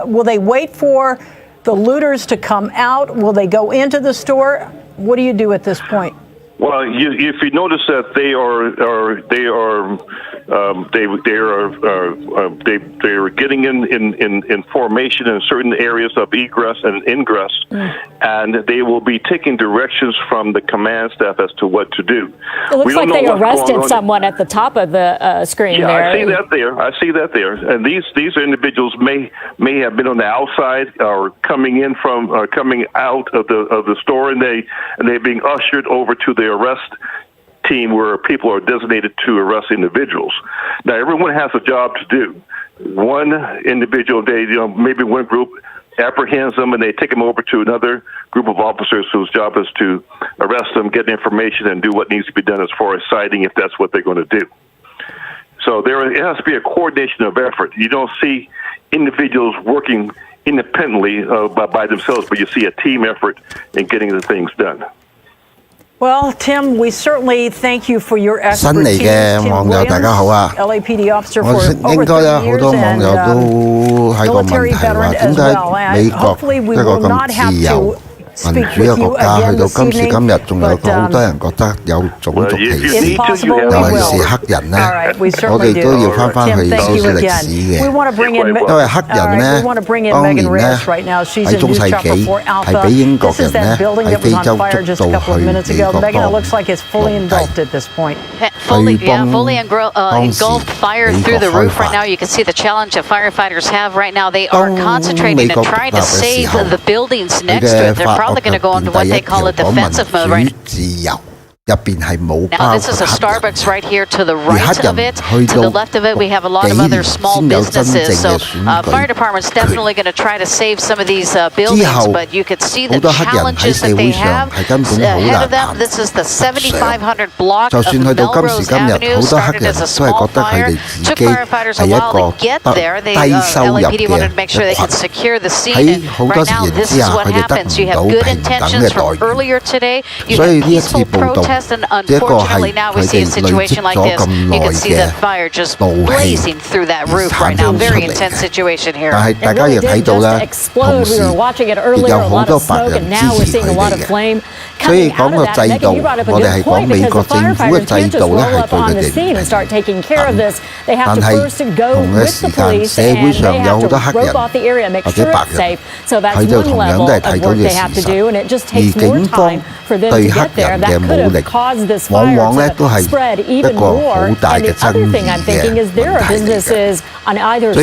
will they wait for the looters to come out? Will they go into the store? What do you do at this point? Well, if you notice that they are getting in formation in certain areas of egress and ingress, and they will be taking directions from the command staff as to what to do. It looks like they arrested someone at the top of the screen there. I see that there. And these individuals may have been on the outside or coming out of the store, and they're being ushered over to the arrest team where people are designated to arrest individuals. Now, everyone has a job to do. One individual, maybe one group apprehends them and they take them over to another group of officers whose job is to arrest them, get information, and do what needs to be done as far as citing if that's what they're going to do. So it has to be a coordination of effort. You don't see individuals working independently by themselves, but you see a team effort in getting the things done. Well, Tim, we certainly thank you for your expertise. Tim Williams, LAPD officer for over 30 years and military veteran as well. And hopefully we will not have to speak with you again this evening. It's possible we will. All right, we certainly do. Tim, thank you again. We want to bring in Megan Reyes right now. She's in News Chopper 4 Alpha. This is that building that was on fire just a couple of minutes ago. Megan, it looks like it's fully engulfed at this point. Fully engulfed, fire through the roof right now. You can see the challenge that firefighters have right now. They are concentrating and trying to save the buildings next to it. They're probably going to go into what they call a defensive mode right now. Now, this is a Starbucks right here to the right of it. To the left of it, we have a lot of other small businesses. So fire department's definitely going to try to save some of these buildings, but you could see the challenges that they have ahead of them. This is the 7500 block of Melrose Avenue. Started as a small fire. Took firefighters a while to get there. LAPD wanted to make sure they could secure the scene. And right now, this is what happens. You have good intentions from earlier today. You have peaceful protests. And unfortunately, now we see a situation like this. You can see the fire just blazing through that roof right now. Very intense situation here. It really did just explode. We were watching it earlier, a lot of smoke, and now we're seeing a lot of flame coming out of that. Megan, you brought up a good point because the firefighters can't just roll up on the scene and start taking care of this. They have to first go with the police and they have to rope off the area, make sure it's safe. So that's one level of work they have to do, and it just takes more time for them to get there. That could have caused this fire to spread even more. And the other thing I'm thinking is there are businesses on either side.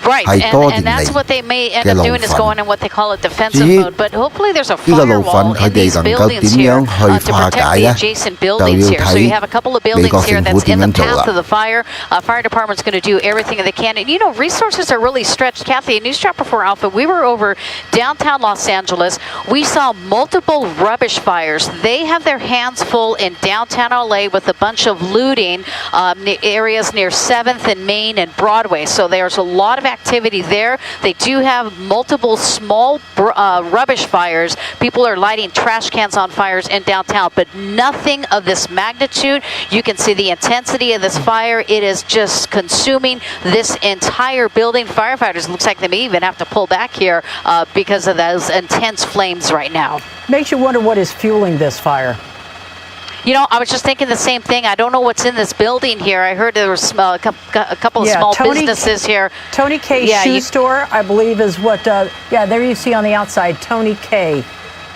Right, and that's what they may end up doing is going in what they call a defensive mode. But hopefully there's a firewall in these buildings here to protect the adjacent buildings here. So you have a couple of buildings here that's in the path of the fire. Fire department's going to do everything they can. And, you know, resources are really stretched. Kathy, in News Chopper 4 Alpha, we were over downtown Los Angeles. We saw multiple rubbish fires. They have their hands full in downtown LA with a bunch of looting areas near 7th and Main and Broadway. So there's a lot of activity there. They do have multiple small rubbish fires. People are lighting trash cans on fires in downtown, but nothing of this magnitude. You can see the intensity of this fire. It is just consuming this entire building. Firefighters, looks like they may even have to pull back here because of those intense flames right now. Makes you wonder what is fueling this fire. You know, I was just thinking the same thing. I don't know what's in this building here. I heard there was a couple of small businesses here. Tony K Shoe Store, I believe, is what, there you see on the outside, Tony K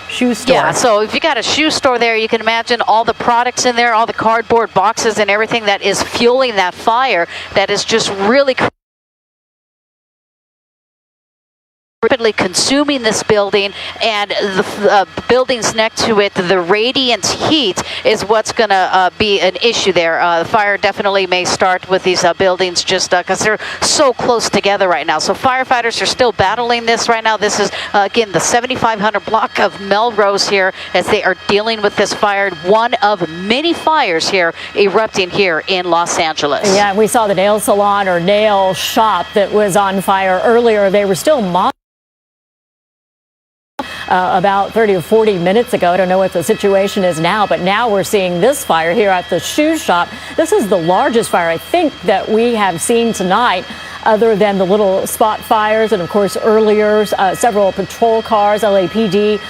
Shoe Store. Yeah, so if you got a shoe store there, you can imagine all the products in there, all the cardboard boxes and everything that is fueling that fire that is just really rapidly consuming this building, and the buildings next to it, the radiant heat is what's going to be an issue there. The fire definitely may start with these buildings just because they're so close together right now. So firefighters are still battling this right now. This is, again, the 7500 block of Melrose here as they are dealing with this fire. One of many fires here erupting here in Los Angeles. Yeah, we saw the nail salon or nail shop that was on fire earlier. They were still about 30 or 40 minutes ago. I don't know what the situation is now, but now we're seeing this fire here at the shoe shop. This is the largest fire, I think, that we have seen tonight, other than the little spot fires. And of course, earlier, several patrol cars, LAPD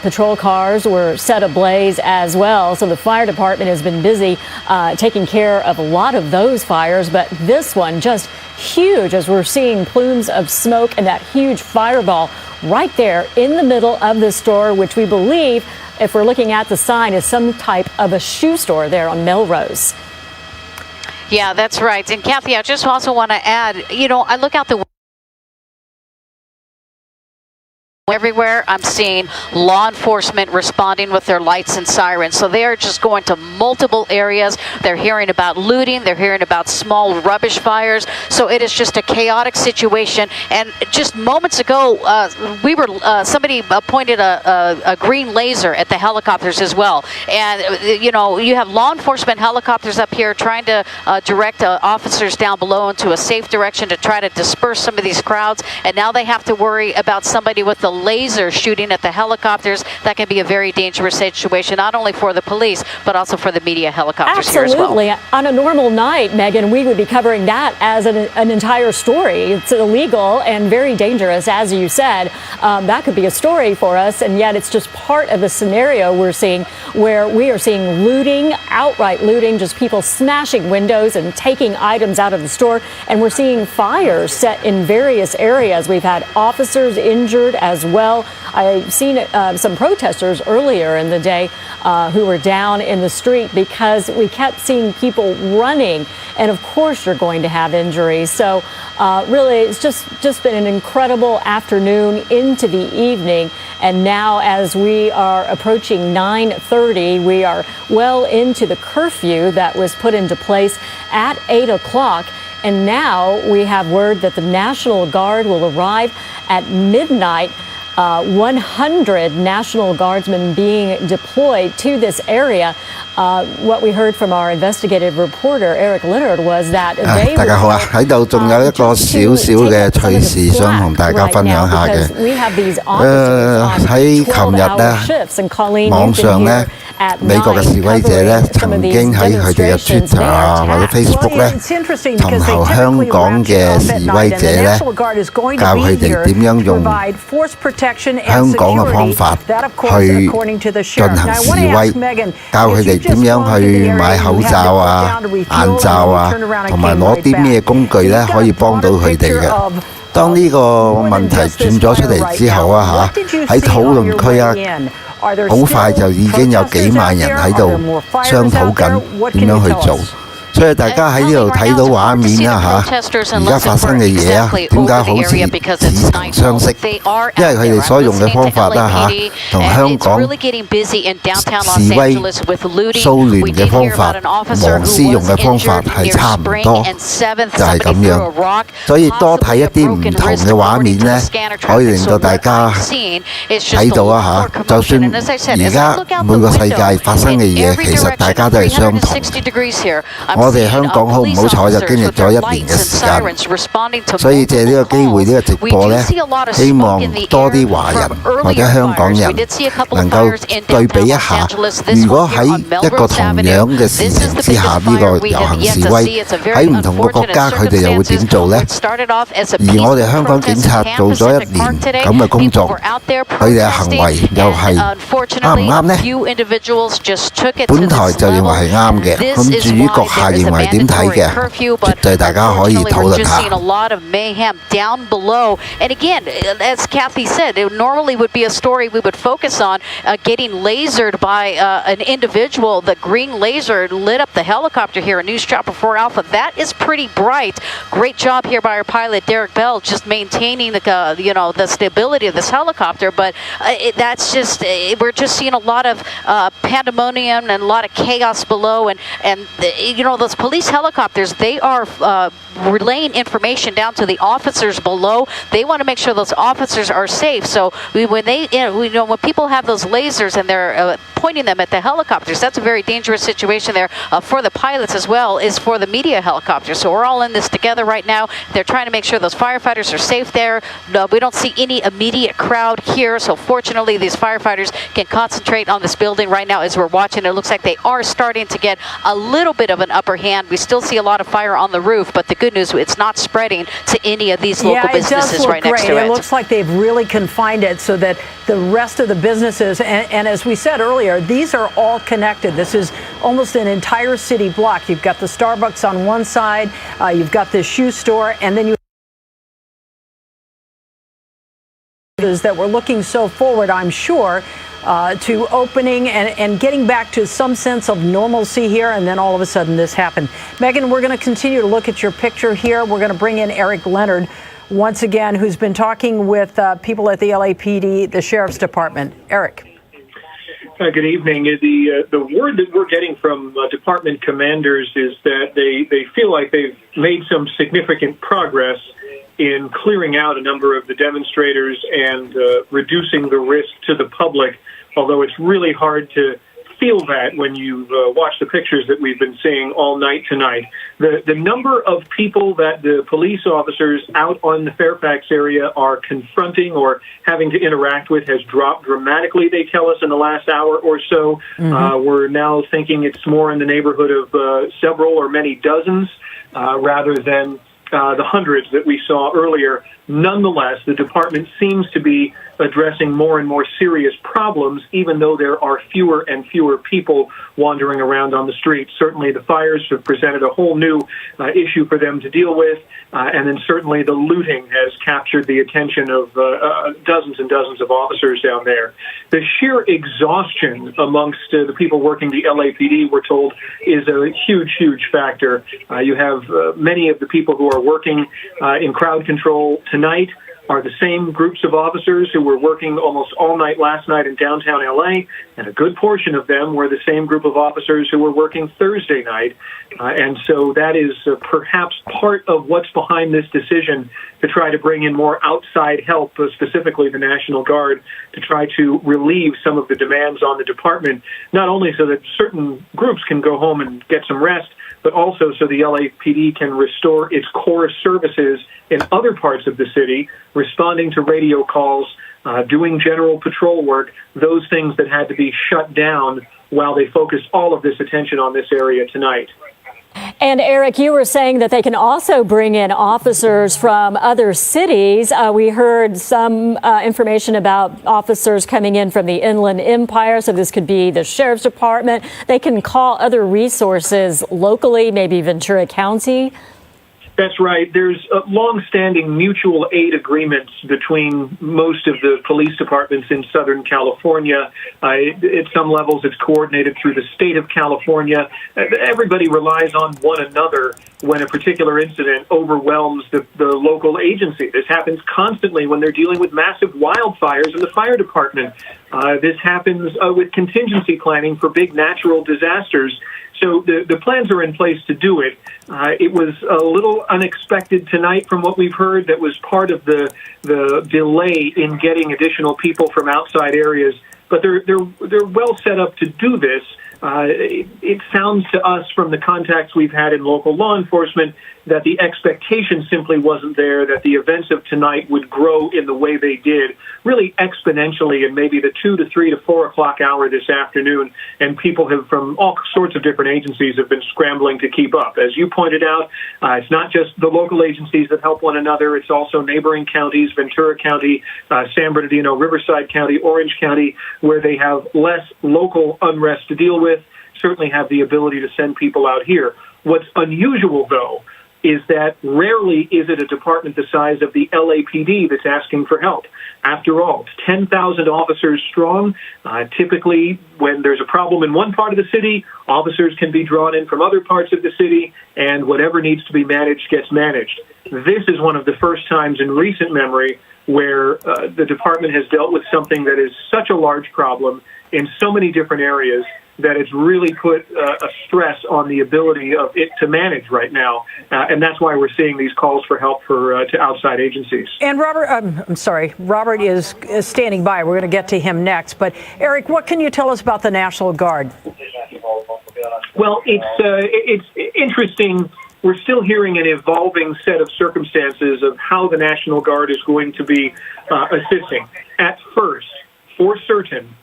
patrol cars were set ablaze as well. So the fire department has been busy taking care of a lot of those fires. But this one just huge, as we're seeing plumes of smoke and that huge fireball right there in the middle of the store, which we believe, if we're looking at the sign, is some type of a shoe store there on Melrose. Yeah, that's right. And Kathy, I just also want to add, you know, I look out the everywhere, I'm seeing law enforcement responding with their lights and sirens. So they are just going to multiple areas. They're hearing about looting. They're hearing about small rubbish fires. So it is just a chaotic situation. And just moments ago, somebody pointed a green laser at the helicopters as well. And, you know, you have law enforcement helicopters up here trying to direct officers down below into a safe direction to try to disperse some of these crowds. And now they have to worry about somebody with the laser shooting at the helicopters. That can be a very dangerous situation, not only for the police, but also for the media helicopters here as well. Absolutely. On a normal night, Megan, we would be covering that as an entire story. It's illegal and very dangerous, as you said. That could be a story for us, and yet it's just part of the scenario we're seeing, where we are seeing looting, outright looting, just people smashing windows and taking items out of the store, and we're seeing fires set in various areas. We've had officers injured as well. I've seen some protesters earlier in the day who were down in the street because we kept seeing people running, and of course you're going to have injuries. So really, it's just been an incredible afternoon into the evening, and now as we are approaching 9:30, we are well into the curfew that was put into place at 8 o'clock. And now we have word that the National Guard will arrive at midnight. 100 National Guardsmen being deployed to this area. What we heard from our investigative reporter, Eric Leonard, was that they 大家好啊，喺度仲有一個少少嘅趣事想同大家分享下嘅。喺琴日咧，網上咧，美國嘅示威者咧，曾經喺佢哋嘅 Twitter 啊或者 Facebook 咧，尋求香港嘅示威者咧，教佢哋點樣用香港嘅方法去進行示威，教佢哋點樣去買口罩啊、眼罩啊，同埋攞啲咩工具咧可以幫到佢哋嘅。當呢個問題轉咗出嚟之後啊喺討論區啊，好快就已經有幾萬人喺度商討緊點樣去做。所以大家喺呢度睇到畫面啦而家發生嘅嘢啊，點解好似似曾相識？因為佢哋所用嘅方法啦同香港示威騷亂嘅方法、黃絲用嘅方法係差唔多，就係咁樣。所以多睇一啲唔同嘅畫面咧，可以令到大家睇到啊就算而家每個世界發生嘅嘢，其實大家都係相同。我哋香港好唔好彩就經歷咗1年嘅時間，所以借呢個機會呢個直播呢，希望多啲華人或者香港人能夠對比一下，如果喺一個同樣嘅事情之下，呢個遊行示威喺唔同嘅國家，佢哋又會點做呢？而我哋香港警察做咗1年咁嘅工作，佢哋嘅行為又係啱唔啱呢？本台就認為係啱嘅，咁至於閣下認為點睇嘅，絕對大家可以討論下。And again, as Kathy said, it normally would be a story we would focus on getting lasered by an individual. The green laser lit up the helicopter here in News Chopper 4 Alpha. That is pretty bright. Great job here by our pilot, Derek Bell, just maintaining the stability of this helicopter. But that's just, we're just seeing a lot of pandemonium and a lot of chaos below. And those police helicopters, they are relaying information down to the officers below. They want to make sure those officers are safe. So when people have those lasers and they're pointing them at the helicopters, that's a very dangerous situation there for the pilots as well as for the media helicopters. So we're all in this together right now. They're trying to make sure those firefighters are safe there. No, we don't see any immediate crowd here. So fortunately, these firefighters can concentrate on this building right now as we're watching. It looks like they are starting to get a little bit of an upper hand. We still see a lot of fire on the roof, but the good news, it's not spreading to any of these local businesses right next to it. It looks like they've really confined it so that the rest of the businesses, and as we said earlier, these are all connected. This is almost an entire city block. You've got the Starbucks on one side, you've got the shoe store, and then you that we're looking so forward, I'm sure, to opening and getting back to some sense of normalcy here, and then all of a sudden this happened. Megan, we're going to continue to look at your picture here. We're going to bring in Eric Leonard once again, who's been talking with people at the LAPD, the Sheriff's Department. Eric. Good evening. The word that we're getting from department commanders is that they feel like they've made some significant progress in clearing out a number of the demonstrators and reducing the risk to the public, although it's really hard to feel that when you watch the pictures that we've been seeing all night tonight. The number of people that the police officers out on the Fairfax area are confronting or having to interact with has dropped dramatically, they tell us, in the last hour or so. We're now thinking it's more in the neighborhood of several or many dozens rather than the hundreds that we saw earlier. Nonetheless, the department seems to be addressing more and more serious problems, even though there are fewer and fewer people wandering around on the streets. Certainly the fires have presented a whole new issue for them to deal with, and then certainly the looting has captured the attention of dozens and dozens of officers down there. The sheer exhaustion amongst the people working the LAPD, we're told, is a huge, huge factor. You have many of the people who are working in crowd control tonight are the same groups of officers who were working almost all night last night in downtown L.A., and a good portion of them were the same group of officers who were working Thursday night. And so that is perhaps part of what's behind this decision to try to bring in more outside help, specifically the National Guard, to try to relieve some of the demands on the department, not only so that certain groups can go home and get some rest, but also so the LAPD can restore its core services in other parts of the city, responding to radio calls, doing general patrol work, those things that had to be shut down while they focused all of this attention on this area tonight. And Eric, you were saying that they can also bring in officers from other cities. We heard some information about officers coming in from the Inland Empire, so this could be the Sheriff's Department. They can call other resources locally, maybe Ventura County. That's right. There's long-standing mutual aid agreements between most of the police departments in Southern California. At some levels, it's coordinated through the state of California. Everybody relies on one another when a particular incident overwhelms the local agency. This happens constantly when they're dealing with massive wildfires in the fire department. This happens with contingency planning for big natural disasters. So the plans are in place to do it. It was a little unexpected tonight from what we've heard. That was part of the delay in getting additional people from outside areas. But they're well set up to do this. It sounds to us from the contacts we've had in local law enforcement that the expectation simply wasn't there, that the events of tonight would grow in the way they did, really exponentially in maybe the 2 to 3 to 4 o'clock hour this afternoon. And people have, from all sorts of different agencies, have been scrambling to keep up. As you pointed out, it's not just the local agencies that help one another. It's also neighboring counties, Ventura County, San Bernardino, Riverside County, Orange County, where they have less local unrest to deal with, certainly have the ability to send people out here. What's unusual, though, is that rarely is it a department the size of the LAPD that's asking for help. After all, it's 10,000 officers strong. Typically, when there's a problem in one part of the city, officers can be drawn in from other parts of the city, and whatever needs to be managed gets managed. This is one of the first times in recent memory where the department has dealt with something that is such a large problem in so many different areas that it's really put a stress on the ability of it to manage right now. And that's why we're seeing these calls for help to outside agencies. And Robert, I'm sorry, Robert is standing by. We're going to get to him next. But Eric, what can you tell us about the National Guard? Well, it's interesting. We're still hearing an evolving set of circumstances of how the National Guard is going to be assisting. At first, for certain,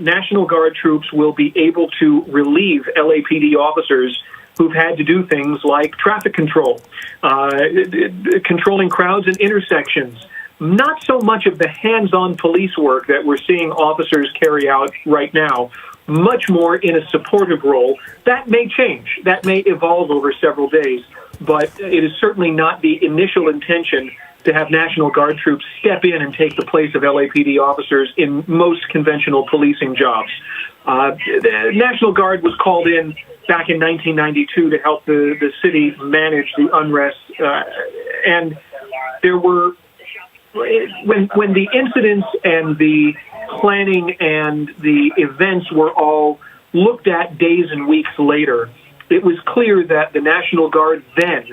National Guard troops will be able to relieve LAPD officers who've had to do things like traffic control, controlling crowds and intersections. Not so much of the hands-on police work that we're seeing officers carry out right now, much more in a supportive role. That may change. That may evolve over several days, but it is certainly not the initial intention to have National Guard troops step in and take the place of LAPD officers in most conventional policing jobs. The National Guard was called in back in 1992 to help the city manage the unrest. And there were, when the incidents and the planning and the events were all looked at days and weeks later, it was clear that the National Guard then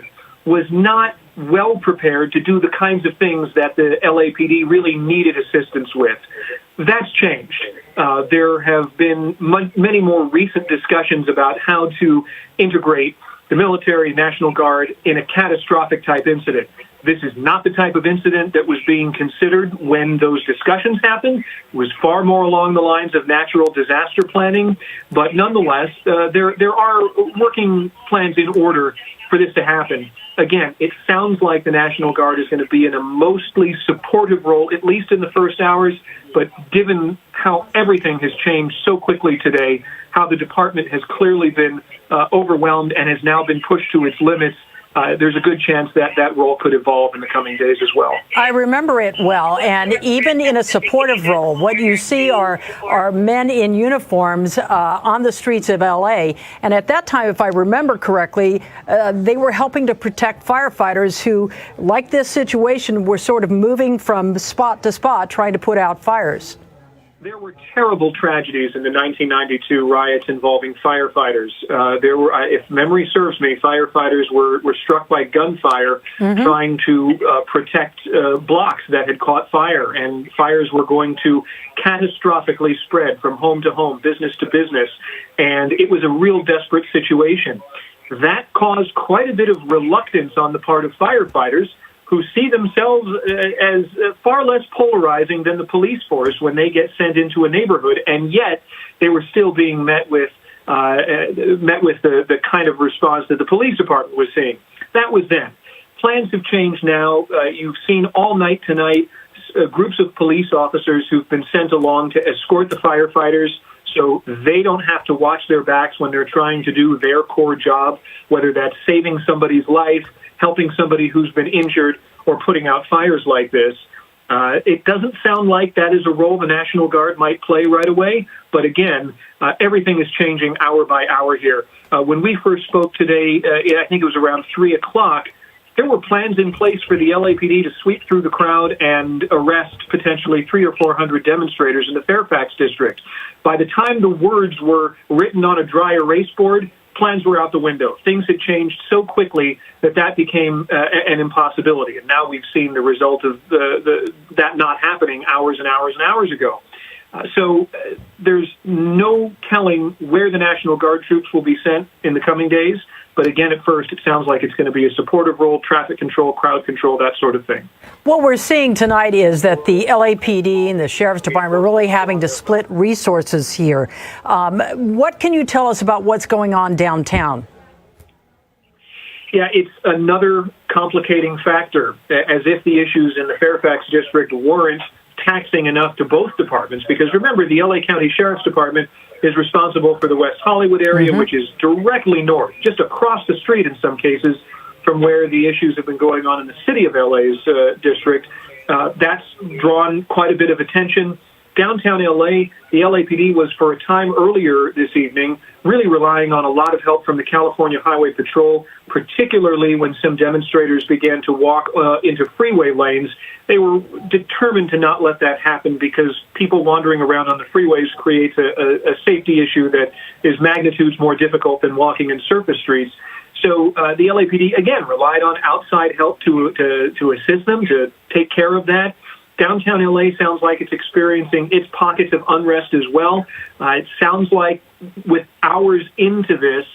was not well prepared to do the kinds of things that the LAPD really needed assistance with. That's changed. There have been many more recent discussions about how to integrate the military, National Guard in a catastrophic type incident. This is not the type of incident that was being considered when those discussions happened. It was far more along the lines of natural disaster planning. But nonetheless, there are working plans in order for this to happen. Again, it sounds like the National Guard is going to be in a mostly supportive role, at least in the first hours. But given how everything has changed so quickly today, how the department has clearly been overwhelmed and has now been pushed to its limits, there's a good chance that that role could evolve in the coming days as well. I remember it well, and even in a supportive role, what you see are men in uniforms on the streets of L.A., and at that time, if I remember correctly, they were helping to protect firefighters who, like this situation, were sort of moving from spot to spot trying to put out fires. There were terrible tragedies in the 1992 riots involving firefighters. There were, if memory serves me, firefighters were struck by gunfire trying to protect blocks that had caught fire, and fires were going to catastrophically spread from home to home, business to business, and it was a real desperate situation. That caused quite a bit of reluctance on the part of firefighters, who see themselves as far less polarizing than the police force when they get sent into a neighborhood, and yet they were still being met with the kind of response that the police department was seeing. That was then. Plans have changed now. You've seen all night tonight groups of police officers who've been sent along to escort the firefighters so they don't have to watch their backs when they're trying to do their core job, whether that's saving somebody's life, helping somebody who's been injured, or putting out fires like this. It doesn't sound like that is a role the National Guard might play right away, but again, everything is changing hour by hour here. When we first spoke today, I think it was around 3 o'clock, there were plans in place for the LAPD to sweep through the crowd and arrest potentially 300 or 400 demonstrators in the Fairfax district. By the time the words were written on a dry erase board, plans were out the window. Things had changed so quickly that became an impossibility. And now we've seen the result of that not happening hours and hours and hours ago. So there's no telling where the National Guard troops will be sent in the coming days. But again, at first, it sounds like it's going to be a supportive role, traffic control, crowd control, that sort of thing. What we're seeing tonight is that the LAPD and the Sheriff's Department are really having to split resources here. What can you tell us about what's going on downtown? Yeah, it's another complicating factor, as if the issues in the Fairfax district weren't taxing enough to both departments. Because remember, the LA County Sheriff's Department is responsible for the West Hollywood area, which is directly north, just across the street in some cases, from where the issues have been going on in the city of LA's district. That's drawn quite a bit of attention. Downtown LA, the LAPD was for a time earlier this evening really relying on a lot of help from the California Highway Patrol, particularly when some demonstrators began to walk into freeway lanes. They were determined to not let that happen because people wandering around on the freeways creates a safety issue that is magnitudes more difficult than walking in surface streets. So the LAPD, again, relied on outside help to assist them, to take care of that. Downtown LA sounds like it's experiencing its pockets of unrest as well. It sounds like with hours into this,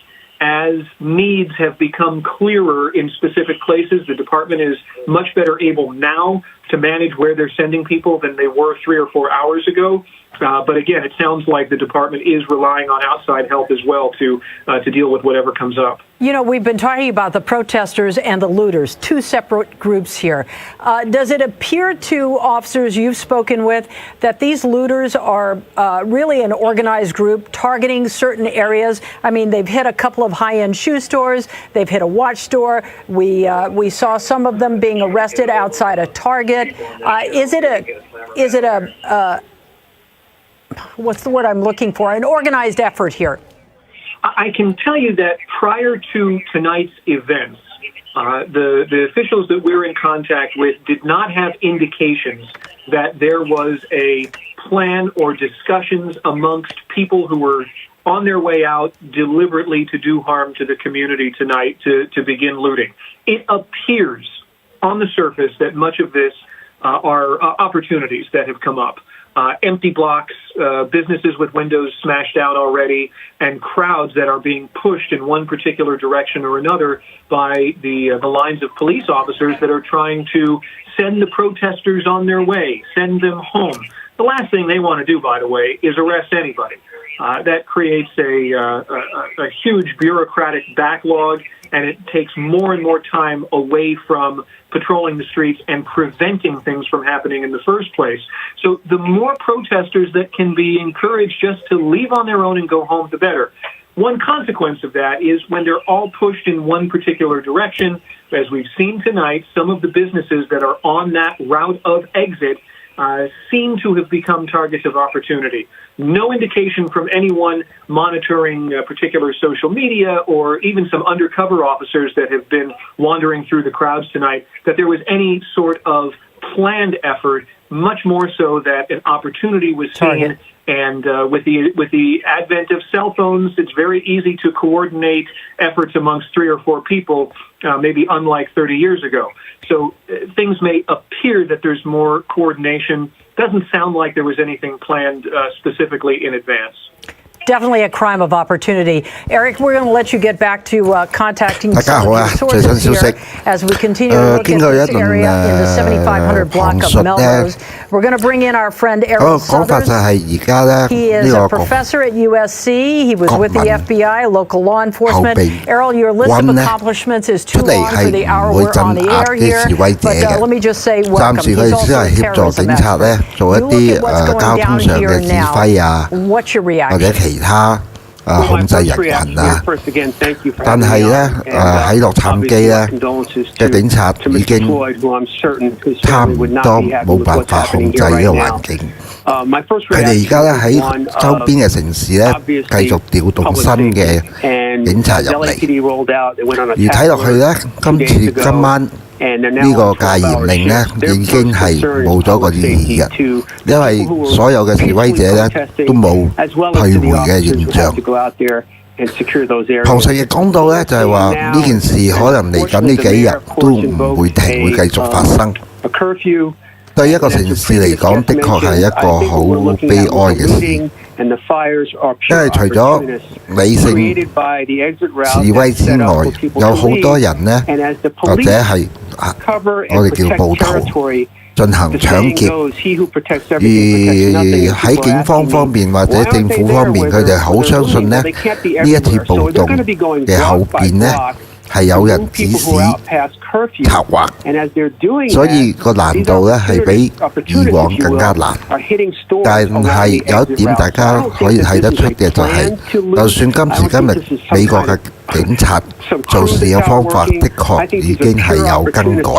as needs have become clearer in specific places, the department is much better able now to manage where they're sending people than they were 3 or 4 hours ago. But again, it sounds like the department is relying on outside help as well to deal with whatever comes up. You know, we've been talking about the protesters and the looters, two separate groups here. Does it appear to officers you've spoken with that these looters are really an organized group targeting certain areas? I mean, they've hit a couple of high-end shoe stores. They've hit a watch store. We saw some of them being arrested outside a Target. Is it a what's the word I'm looking for? An organized effort here? I can tell you that prior to tonight's events, the officials that we're in contact with did not have indications that there was a plan or discussions amongst people who were on their way out deliberately to do harm to the community tonight to begin looting. It appears on the surface that much of this are opportunities that have come up. Empty blocks, businesses with windows smashed out already, and crowds that are being pushed in one particular direction or another by the lines of police officers that are trying to send the protesters on their way, send them home. The last thing they want to do, by the way, is arrest anybody. That creates a huge bureaucratic backlog, and it takes more and more time away from patrolling the streets and preventing things from happening in the first place. So the more protesters that can be encouraged just to leave on their own and go home, the better. One consequence of that is when they're all pushed in one particular direction, as we've seen tonight, some of the businesses that are on that route of exit seem to have become targets of opportunity. No indication from anyone monitoring particular social media or even some undercover officers that have been wandering through the crowds tonight that there was any sort of planned effort, much more so that an opportunity was seen. And with the advent of cell phones, it's very easy to coordinate efforts amongst 3 or 4 people, maybe unlike 30 years ago. So things may appear that there's more coordination. Doesn't sound like there was anything planned specifically in advance. Definitely a crime of opportunity. Eric, we're going to let you get back to contacting some of your sources here as we continue to look at this area in the 7500 block of Melrose. We're going to bring in our friend Errol Southers. He is a professor at USC. He was with the FBI, local law enforcement. Errol, your list of accomplishments is too long for the hour we're on the air here. But let me just say welcome. He's also a terrorism expert. You look at what's going down here now. What's your reaction? 其他控制人群啊，但係咧喺洛杉磯咧嘅警察已經差唔多冇辦法控制呢個環境。佢哋而家咧喺周邊嘅城市咧繼續調動新嘅警察入嚟，而睇落去咧，今晚呢個戒嚴令咧已經係冇咗個意義嘅，因為所有嘅示威者咧都冇退回嘅現象。旁述亦講到咧，就係話呢件事可能嚟緊呢幾日都唔會停，會繼續發生。對一個城市嚟講，的確係一個好悲哀嘅事，因為除咗理性示威之外，有好多人呢，或者係我哋叫暴徒進行搶劫，而喺警方方面或者政府方面，佢哋好相信呢一次暴動嘅後邊呢係有人指使策劃，所以個難度咧係比以往更加難。但係有一點大家可以睇得出嘅就係，就算今時今日美國嘅警察做事嘅方法的確已經係有更改，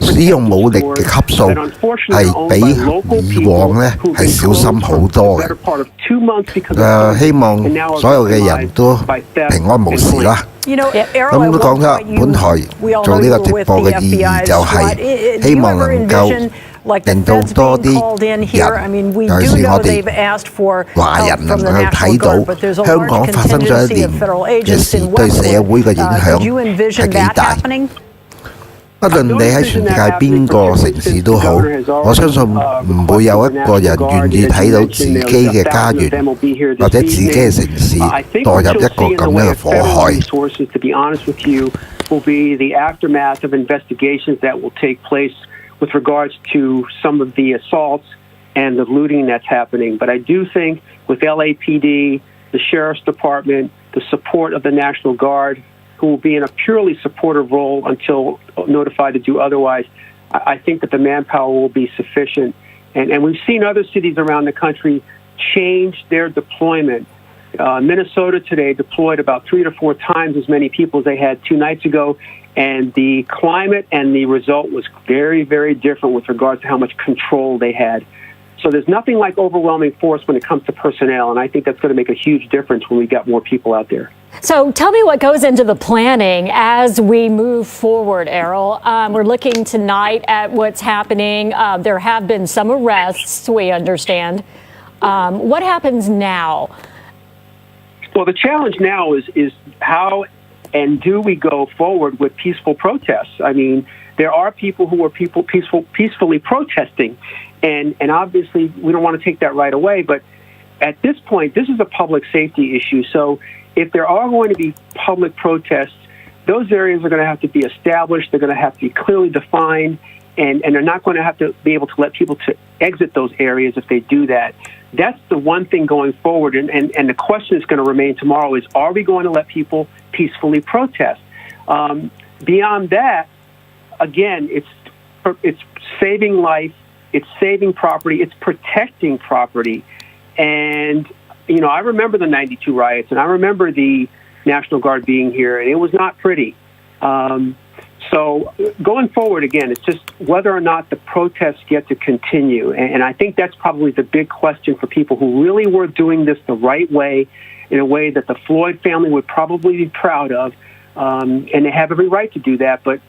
使用武力嘅級數係比以往咧係小心好多嘅。希望所有嘅人都平安無事啦。咁都講得本台做呢個直播嘅意義就係希望能夠令到多啲人，尤其是我哋華人能夠睇到香港發生咗一年嘅事對社會嘅影響係幾大。不論你喺全世界邊個城市都好，我相信唔會有一個人願意睇到自己嘅家園或者自己嘅城市墮入一個咁樣嘅火海。With regards to some of the assaults and the looting that's happening. But I do think with LAPD, the Sheriff's Department, the support of the National Guard, who will be in a purely supportive role until notified to do otherwise, I think that the manpower will be sufficient. And we've seen other cities around the country change their deployment. Minnesota today deployed about 3 to 4 times as many people as they had 2 nights ago. And the climate and the result was very, very different with regards to how much control they had. So there's nothing like overwhelming force when it comes to personnel, and I think that's going to make a huge difference when we got more people out there. So tell me what goes into the planning as we move forward, Errol. We're looking tonight at what's happening. There have been some arrests, we understand. What happens now? Well, the challenge now is how and do we go forward with peaceful protests? I mean, there are people who are peacefully protesting, and obviously we don't want to take that right away. But at this point, this is a public safety issue. So if there are going to be public protests, those areas are going to have to be established. They're going to have to be clearly defined, and they're not going to have to be able to let people to exit those areas if they do that. That's the one thing going forward, and the question that's going to remain tomorrow is, are we going to let people peacefully protest? Beyond that, again, it's saving life, it's saving property, it's protecting property. And, you know, I remember the 92 riots, and I remember the National Guard being here, and it was not pretty. So going forward, again, it's just whether or not the protests get to continue. And I think that's probably the big question for people who really were doing this the right way, in a way that the Floyd family would probably be proud of. And they have every right to do that. But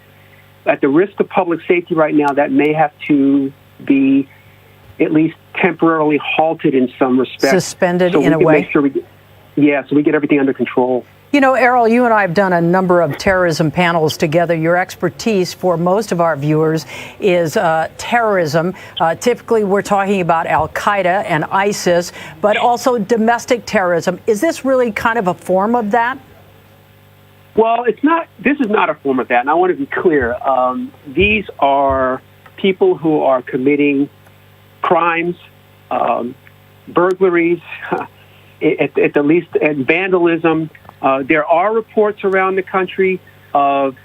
at the risk of public safety right now, that may have to be at least temporarily halted in some respect. Suspended in a way. Make sure so we get everything under control. You know, Errol, you and I have done a number of terrorism panels together. Your expertise for most of our viewers is terrorism. Typically, we're talking about Al-Qaeda and ISIS, but also domestic terrorism. Is this really kind of a form of that? Well, it's not. This is not a form of that, and I want to be clear. These are people who are committing crimes, burglaries, at the least, and vandalism. There are reports around the country of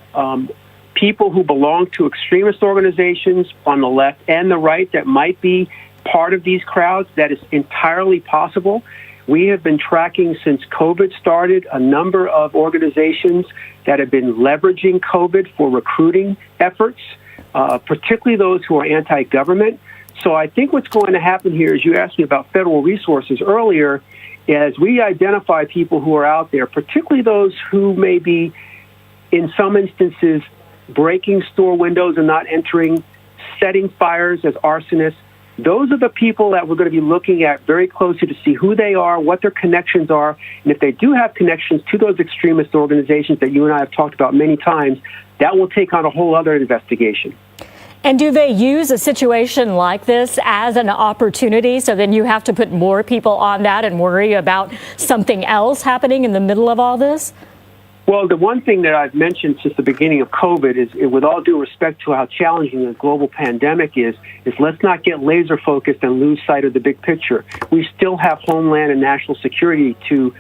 people who belong to extremist organizations on the left and the right that might be part of these crowds. That is entirely possible. We have been tracking since COVID started a number of organizations that have been leveraging COVID for recruiting efforts, particularly those who are anti-government. So I think what's going to happen here is, you asked me about federal resources earlier, as we identify people who are out there, particularly those who may be, in some instances, breaking store windows and not entering, setting fires as arsonists. Those are the people that we're going to be looking at very closely to see who they are, what their connections are, and if they do have connections to those extremist organizations that you and I have talked about many times, that will take on a whole other investigation. And do they use a situation like this as an opportunity, so then you have to put more people on that and worry about something else happening in the middle of all this? Well, the one thing that I've mentioned since the beginning of COVID is, with all due respect to how challenging the global pandemic is let's not get laser focused and lose sight of the big picture. We still have homeland and national security to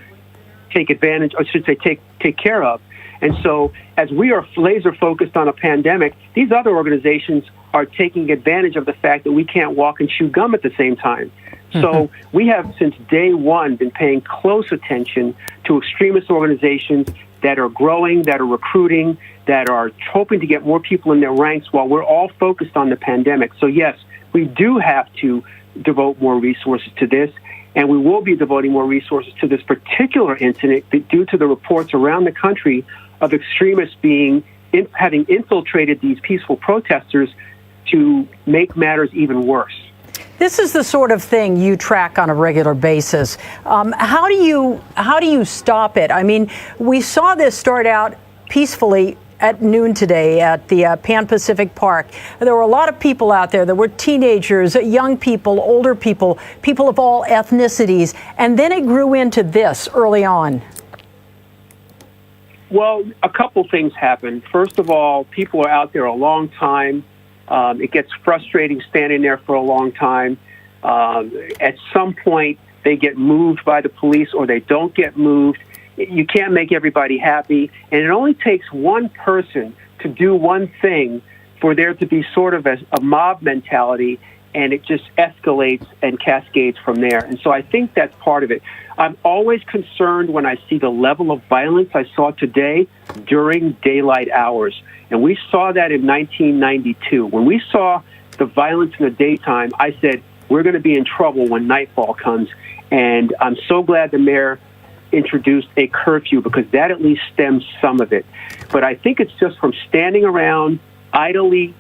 take advantage, or I should say take care of. And so as we are laser focused on a pandemic, these other organizations are taking advantage of the fact that we can't walk and chew gum at the same time. So we have, since day one, been paying close attention to extremist organizations that are growing, that are recruiting, that are hoping to get more people in their ranks while we're all focused on the pandemic. So yes, we do have to devote more resources to this, and we will be devoting more resources to this particular incident due to the reports around the country of extremists having infiltrated these peaceful protesters to make matters even worse. This is the sort of thing you track on a regular basis. How do you stop it? I mean, we saw this start out peacefully at noon today at the Pan Pacific Park. There were a lot of people out there. There were teenagers, young people, older people, people of all ethnicities, and then it grew into this early on. Well, a couple things happened. First of all, people are out there a long time. It gets frustrating standing there for a long time. At some point, they get moved by the police or they don't get moved. You can't make everybody happy. And it only takes one person to do one thing for there to be sort of a mob mentality, and it just escalates and cascades from there. And so I think that's part of it. I'm always concerned when I see the level of violence I saw today during daylight hours. And we saw that in 1992. When we saw the violence in the daytime, I said, we're going to be in trouble when nightfall comes. And I'm so glad the mayor introduced a curfew, because that at least stems some of it. But I think it's just from standing around idly,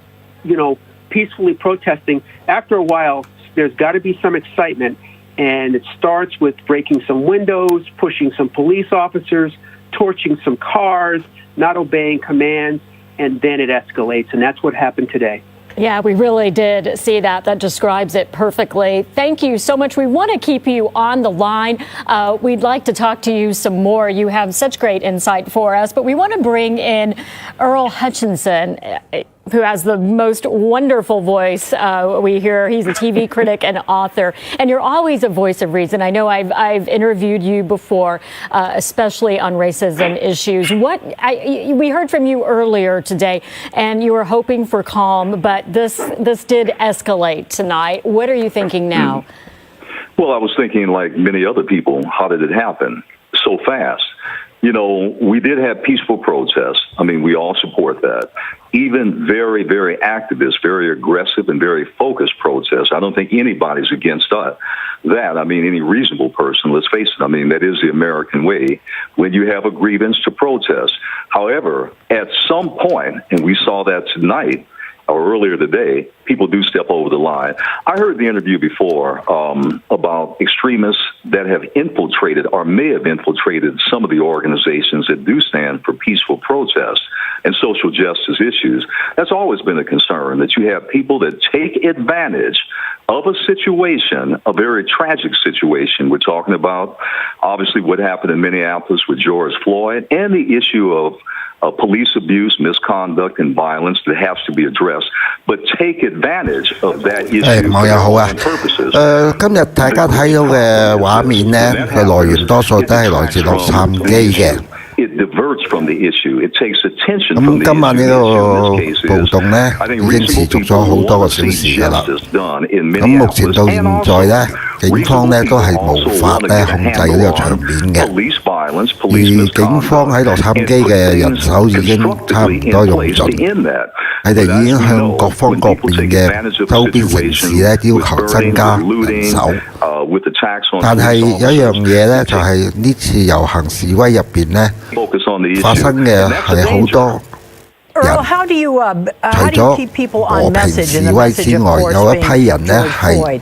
peacefully protesting. After a while, there's got to be some excitement. And it starts with breaking some windows, pushing some police officers, torching some cars, not obeying commands. and then it escalates. And that's what happened today. Yeah, we really did see that. That describes it perfectly. Thank you so much. We want to keep you on the line. We'd like to talk to you some more. You have such great insight for us. But we want to bring in Earl Hutchinson, who has the most wonderful voice. We hear he's a TV critic and author, and you're always a voice of reason. I know I've interviewed you before, especially on racism issues. We heard from you earlier today, and you were hoping for calm, but this did escalate tonight. What are you thinking now? Well, I was thinking, like many other people, how did it happen so fast? You know, we did have peaceful protests. I mean, we all support that. Even very, very activist, very aggressive, and very focused protests. I don't think anybody's against that. I mean, any reasonable person, let's face it, I mean, that is the American way when you have a grievance to protest. However, at some point, and we saw that tonight, or earlier today, people do step over the line. I heard the interview before about extremists that have infiltrated or may have infiltrated some of the organizations that do stand for peaceful protest and social justice issues. That's always been a concern, that you have people that take advantage of a situation, a very tragic situation. We're talking about, obviously, what happened in Minneapolis with George Floyd and the issue of police abuse, misconduct, and violence that has to be addressed, but take advantage of that issue for their own purposes. 今日大家睇到嘅畫面呢，嘅來源多數都係來自洛杉磯嘅。It diverts from the issue. It takes attention from the issue. 今晚呢個暴動呢，已經持續咗好多個小時㗎啦。咁目前到現在呢，警方呢都係無法咧控制呢個場面嘅。而警方喺洛杉磯嘅人手已經差唔多用盡，佢哋已經向各方各面嘅周邊城市咧要求增加人手。但係有一樣嘢咧，就係呢次遊行示威入邊咧發生嘅係好多人，除咗和平示威之外，有一批人咧係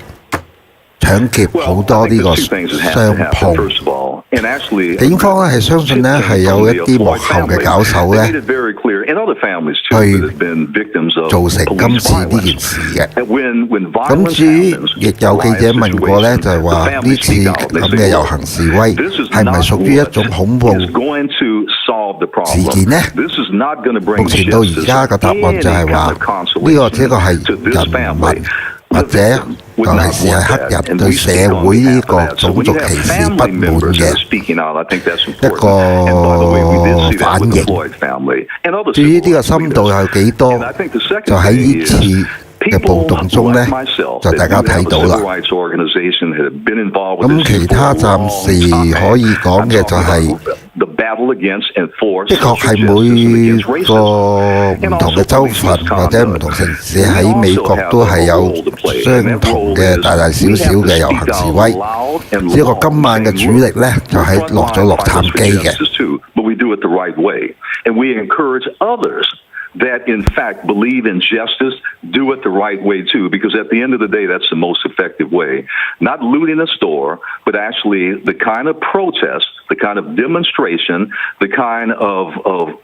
搶劫好多呢個商鋪。警方咧係相信咧係有一啲幕後嘅搞手咧去造成今次呢件事嘅。咁至於亦有記者問過咧，就係話呢次咁嘅遊行示威係咪屬於一種恐怖事件呢？目前到而家嘅答案就係話呢個只係人民。或者尤其是係黑人對社會呢個種族歧視不滿嘅一個反應。至於呢個深度有幾多，就喺呢次嘅暴動中呢，就大家睇到啦。咁其他暫時可以講嘅就係。的確係每個唔同嘅州份或者唔同城市喺美國都係有相同嘅大大小小嘅遊行示威，只不過今晚嘅主力咧就係落咗洛杉磯嘅。That in fact believe in justice, do it the right way too, because at the end of the day, that's the most effective way. Not looting a store, but actually the kind of protest, the kind of demonstration, the kind of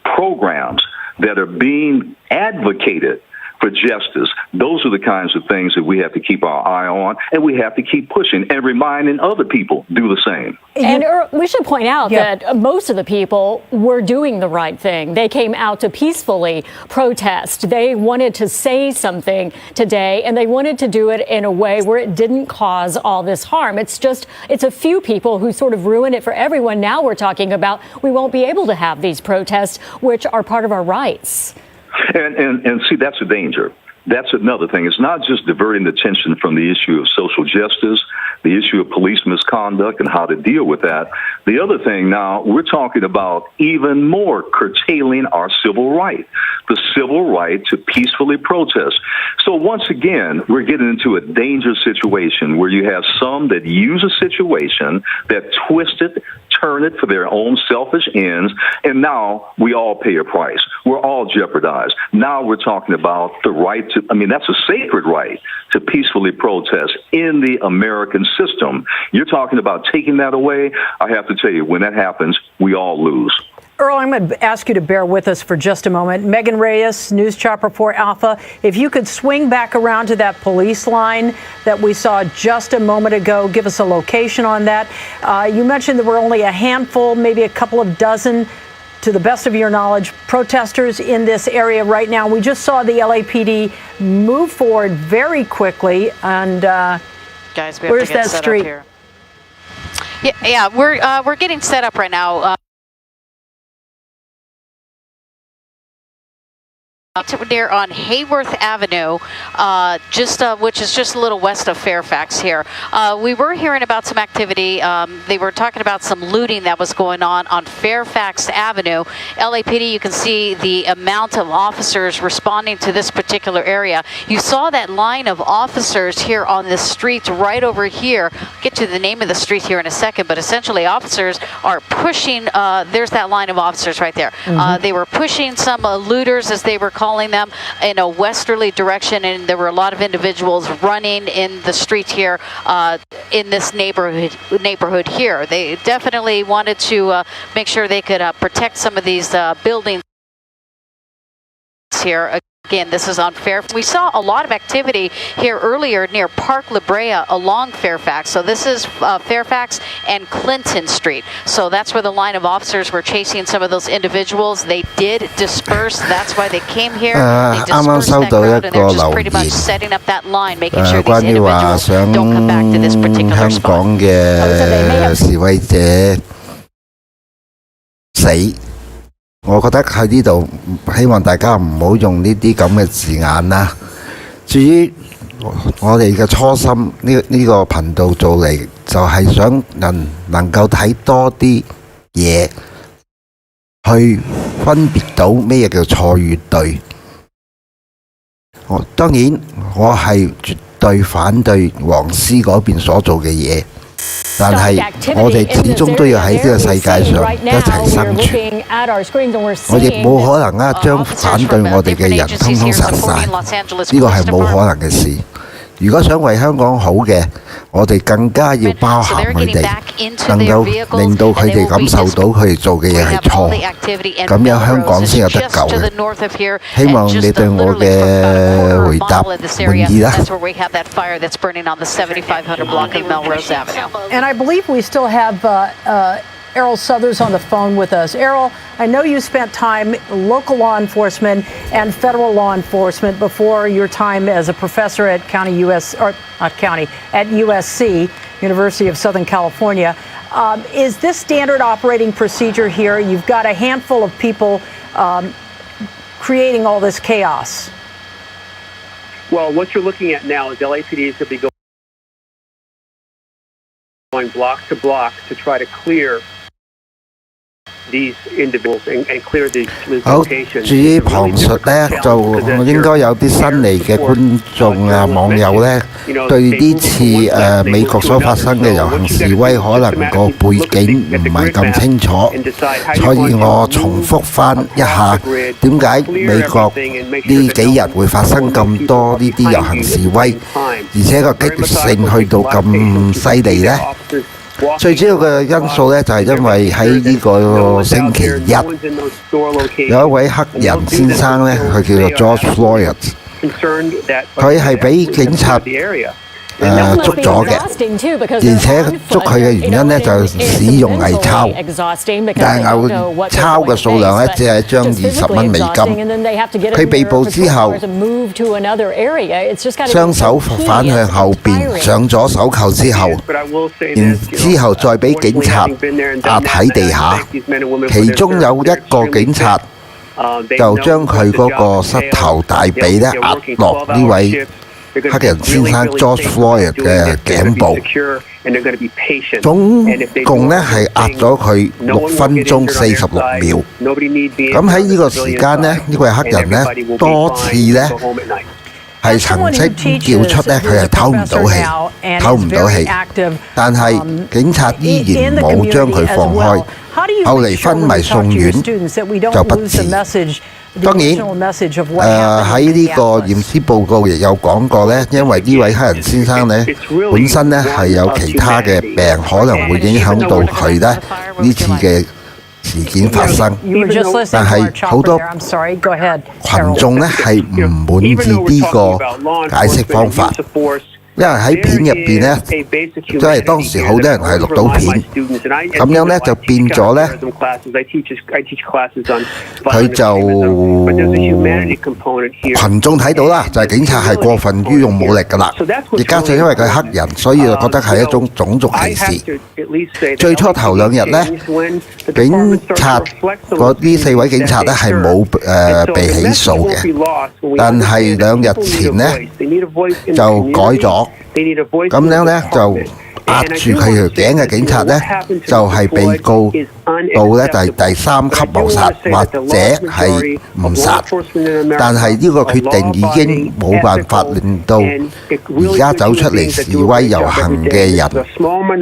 programs that are being advocated for justice. Those are the kinds of things that we have to keep our eye on, and we have to keep pushing and reminding other people do the same. And we should point out that most of the people were doing the right thing. They came out to peacefully protest. They wanted to say something today, and they wanted to do it in a way where it didn't cause all this harm. It's a few people who sort of ruin it for everyone. Now we're talking about we won't be able to have these protests, which are part of our rights. And see, that's a danger. That's another thing. It's not just diverting the attention from the issue of social justice, the issue of police misconduct and how to deal with that. The other thing now, we're talking about even more curtailing our civil right, the civil right to peacefully protest. So once again, we're getting into a dangerous situation where you have some that use a situation that twist it, turn it for their own selfish ends, and now we all pay a price. We're all jeopardized. Now we're talking about the right to, that's a sacred right to peacefully protest in the American system. You're talking about taking that away. I have to tell you, when that happens, we all lose. Earl, I'm going to ask you to bear with us for just a moment. Megan Reyes, News Chopper 4 Alpha, if you could swing back around to that police line that we saw just a moment ago, give us a location on that. You mentioned there were only a handful, maybe a couple of dozen, to the best of your knowledge, protesters in this area right now. We just saw the LAPD move forward very quickly. And guys, we have where's to get that set street? Up here. Yeah, we're getting set up right now. There on Hayworth Avenue, which is just a little west of Fairfax here. We were hearing about some activity. They were talking about some looting that was going on Fairfax Avenue. LAPD, you can see the amount of officers responding to this particular area. You saw that line of officers here on this street right over here. I'll get to the name of the street here in a second, but essentially officers are pushing, there's that line of officers right there. They were pushing some looters, as they were calling them, in a westerly direction, and there were a lot of individuals running in the street here in this neighborhood here. They definitely wanted to make sure they could protect some of these buildings here. Again, this is on Fairfax. We saw a lot of activity here earlier near Park La Brea along Fairfax. So this is Fairfax and Clinton Street. So that's where the line of officers were chasing some of those individuals. They did disperse. That's why they came here. They dispersed that crowd, and they're just pretty much setting up that line, making sure these individuals don't come back to this particular spot. 我覺得喺呢度希望大家唔好用呢啲咁嘅字眼啦。至於我哋嘅初心，呢個頻道做嚟就係想能夠睇多啲嘢，去分別到咩叫錯與對。當然我係絕對反對黃絲嗰邊所做嘅嘢。但係我哋始終都要喺呢個世界上一齊生存。我亦冇可能將反對我哋嘅人通通殺晒，呢個係冇可能嘅事。如果想為香港好嘅，我哋更加要包含佢哋，能夠令到佢哋感受到佢哋做嘅嘢係錯，咁樣香港先有得救嘅。希望你對我嘅回答滿意啦。And I believe we still have Errol Southers on the phone with us. Errol, I know you spent time local law enforcement and federal law enforcement before your time as a professor at at USC, University of Southern California. Is this standard operating procedure here? You've got a handful of people creating all this chaos. Well, what you're looking at now is LAPD is going to be going block to block to try to clear these individuals and clear these locations. 至於旁述呢，就應該有啲新嚟嘅觀眾網友呢，對呢次美國所發生嘅遊行示威，可能個背景唔係咁清楚，所以我重複翻一下點解美國呢幾日會發生咁多呢啲遊行示威，而且個激性去到咁犀利呢？最主要嘅因素咧，就係因為喺呢個星期一，有一位黑人先生咧，佢叫做 Justiceforfloyd， 佢係俾警察捉咗嘅，而且捉佢嘅原因咧就使用偽鈔，但係偽鈔嘅數量咧只係一張20蚊美金。佢被捕之後，雙手反向後邊上咗手扣之後，然之後再俾警察壓喺地下，其中有一個警察就將佢嗰個膝頭大髀咧壓落呢位黑人先生 Justiceforfloyd 嘅頸部，總共咧係壓咗佢6分鐘46秒。咁喺呢個時間咧，呢位黑人咧多次咧係曾經叫出咧佢係唞唔到氣，但係警察依然冇將佢放開。後嚟昏迷送院就不治。當然，喺呢個驗屍報告亦有講過咧，因為呢位黑人先生咧本身咧係有其他嘅病，可能會影響到佢咧呢次嘅事件發生，但係好多群眾呢係唔滿意呢個解釋方法。因為喺片入邊咧，即係當時好多人係錄到片，咁樣咧就變咗咧，佢就群眾睇到啦，就係警察係過分於用武力㗎啦。而加上因為佢係黑人，所以就覺得係一種種族歧視。最初頭2日咧，警察嗰啲4位警察咧係冇被起訴嘅，但係2日前咧就改咗。咁樣咧就壓住佢條頸嘅警察咧，就係被告到咧第3級謀殺或者係誤殺，但係呢個決定已經冇辦法令到而家走出嚟示威遊行嘅人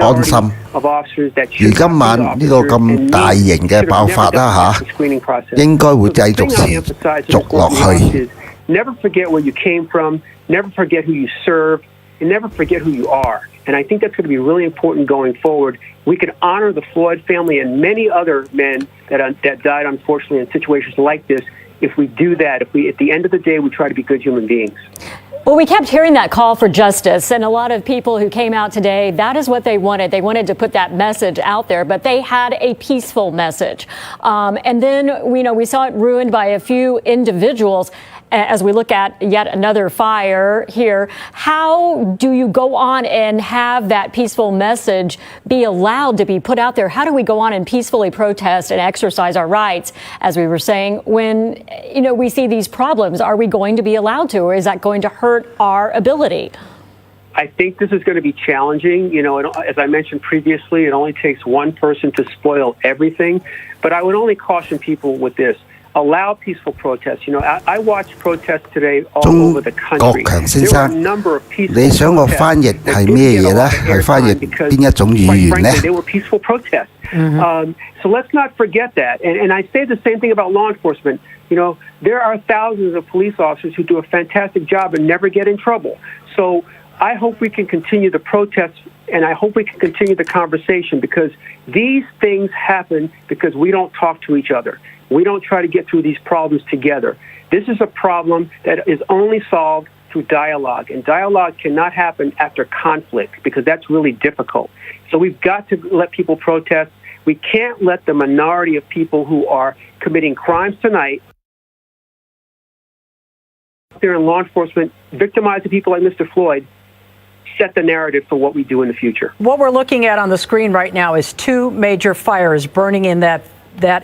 安心。而今晚呢個咁大型嘅爆發啦嚇，應該會繼續持續落去。Never forget where you came from. Never forget who you serve. And never forget who you are. And I think that's going to be really important going forward. We can honor the Floyd family and many other men that died, unfortunately, in situations like this if we do that. If we, at the end of the day, we try to be good human beings. Well, we kept hearing that call for justice, and a lot of people who came out today, that is what they wanted. They wanted to put that message out there, but they had a peaceful message. And then, we saw it ruined by a few individuals. As we look at yet another fire here, how do you go on and have that peaceful message be allowed to be put out there? How do we go on and peacefully protest and exercise our rights, as we were saying, when, we see these problems? Are we going to be allowed to, or is that going to hurt our ability? I think this is going to be challenging. As I mentioned previously, it only takes one person to spoil everything. But I would only caution people with this. Allow peaceful protests. I watched protests today all over the country. There were a number of peaceful protests. 你想我翻譯係咩嘢咧？係翻譯邊一種語言咧？ They were peaceful protests. So let's not forget that. And I say the same thing about law enforcement. There are thousands of police officers who do a fantastic job and never get in trouble. So I hope we can continue the protests, and I hope we can continue the conversation, because these things happen because we don't talk to each other. We don't try to get through these problems together. This is a problem that is only solved through dialogue, and dialogue cannot happen after conflict because that's really difficult. So we've got to let people protest. We can't let the minority of people who are committing crimes tonight there in law enforcement, victimizing people like Mr. Floyd, set the narrative for what we do in the future. What we're looking at on the screen right now is 2 major fires burning in that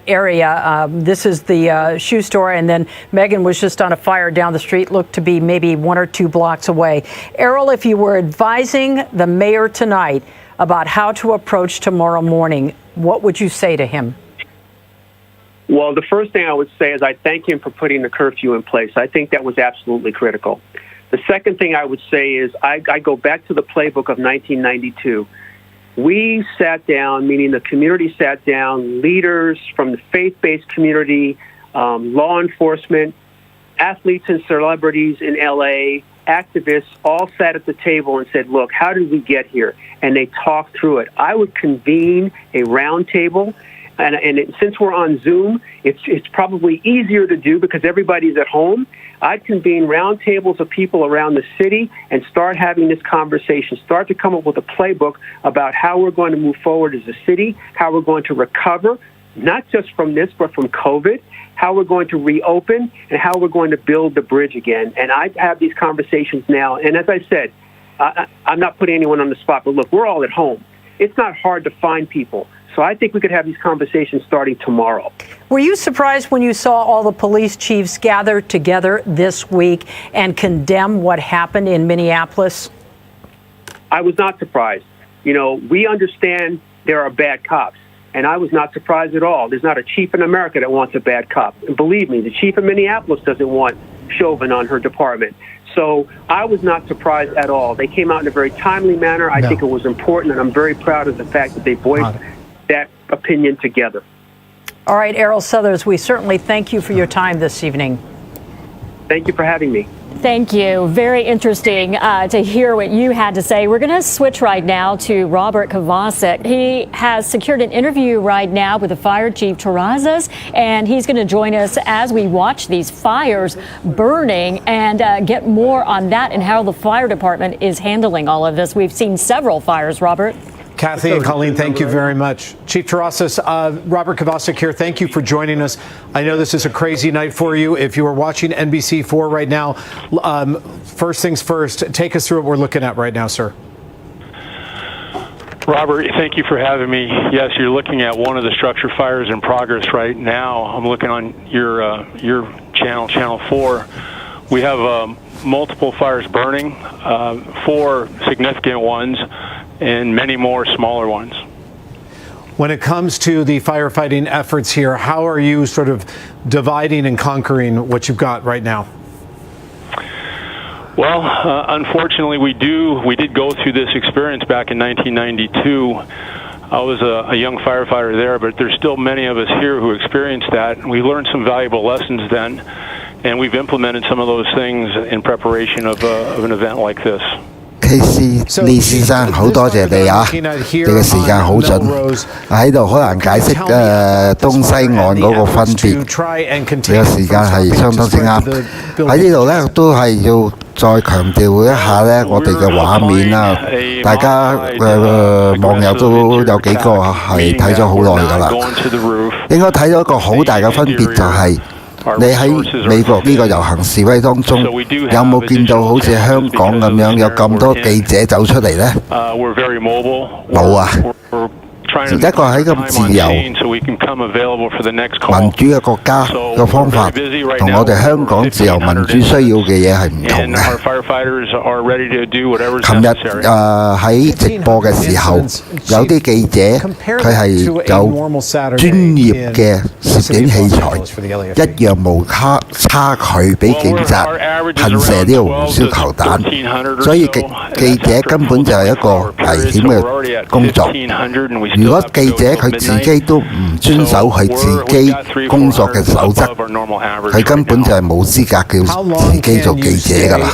area. This is the shoe store, and then Megan was just on a fire down the street, looked to be maybe 1 or 2 blocks away. Errol, if you were advising the mayor tonight about how to approach tomorrow morning, what would you say to him? Well, the first thing I would say is I thank him for putting the curfew in place. I think that was absolutely critical. The second thing I would say is I go back to the playbook of 1992. We sat down, meaning the community sat down, leaders from the faith-based community, law enforcement, athletes and celebrities in L.A., activists, all sat at the table and said, look, how did we get here? And they talked through it. I would convene a roundtable, and since we're on Zoom, it's probably easier to do because everybody's at home. I'd convene roundtables of people around the city and start having this conversation, start to come up with a playbook about how we're going to move forward as a city, how we're going to recover, not just from this, but from COVID, how we're going to reopen, and how we're going to build the bridge again. And I have these conversations now. And as I said, I'm not putting anyone on the spot, but look, we're all at home. It's not hard to find people. So I think we could have these conversations starting tomorrow. Were you surprised when you saw all the police chiefs gather together this week and condemn what happened in Minneapolis? I was not surprised. We understand there are bad cops, and I was not surprised at all. There's not a chief in America that wants a bad cop. And believe me, the chief in Minneapolis doesn't want Chauvin on her department. So I was not surprised at all. They came out in a very timely manner. I think it was important, and I'm very proud of the fact that they voiced that opinion together. All right, Errol Southers, we certainly thank you for your time this evening. Thank you for having me. Thank you. Very interesting to hear what you had to say. We're going to switch right now to Robert Kovacic. He has secured an interview right now with the fire chief Terrazas, and he's going to join us as we watch these fires burning and get more on that and how the fire department is handling all of this. We've seen several fires, Robert. Kathy and Colleen, thank you very much. Chief Terrazas, Robert Kovacic here. Thank you for joining us. I know this is a crazy night for you. If you are watching NBC4 right now, first things first, take us through what we're looking at right now, sir. Robert, thank you for having me. Yes, you're looking at one of the structure fires in progress right now. I'm looking on your channel, Channel 4. We have multiple fires burning, 4 significant ones, and many more smaller ones. When it comes to the firefighting efforts here, how are you sort of dividing and conquering what you've got right now? Well, unfortunately, we did go through this experience back in 1992. I was a young firefighter there, but there's still many of us here who experienced that. And we learned some valuable lessons then, and we've implemented some of those things in preparation of an event like this. KC 李先生，好多謝你啊！你嘅時間好準，喺度可能解釋東西岸嗰個分別。你嘅時間係相當之啱。喺呢度咧，都係要再強調一下咧，我哋嘅畫面啦，大家網友都有幾個係睇咗好耐㗎啦。應該睇到一個好大嘅分別就係。你喺美國呢個遊行示威當中，有冇見到好似香港咁樣有咁多記者走出嚟呢？冇啊！一個喺咁自由、民主嘅國家嘅方法，同我哋香港自由民主需要嘅嘢係唔同嘅。琴日喺直播嘅時候，有啲記者佢係有專業嘅攝影器材，一樣無差距俾警察噴射呢個胡椒球彈，所以記者根本就係一個危險嘅工作。如果記者佢自己都唔遵守佢自己工作嘅守則，佢根本就係冇資格叫自己做記者㗎啦。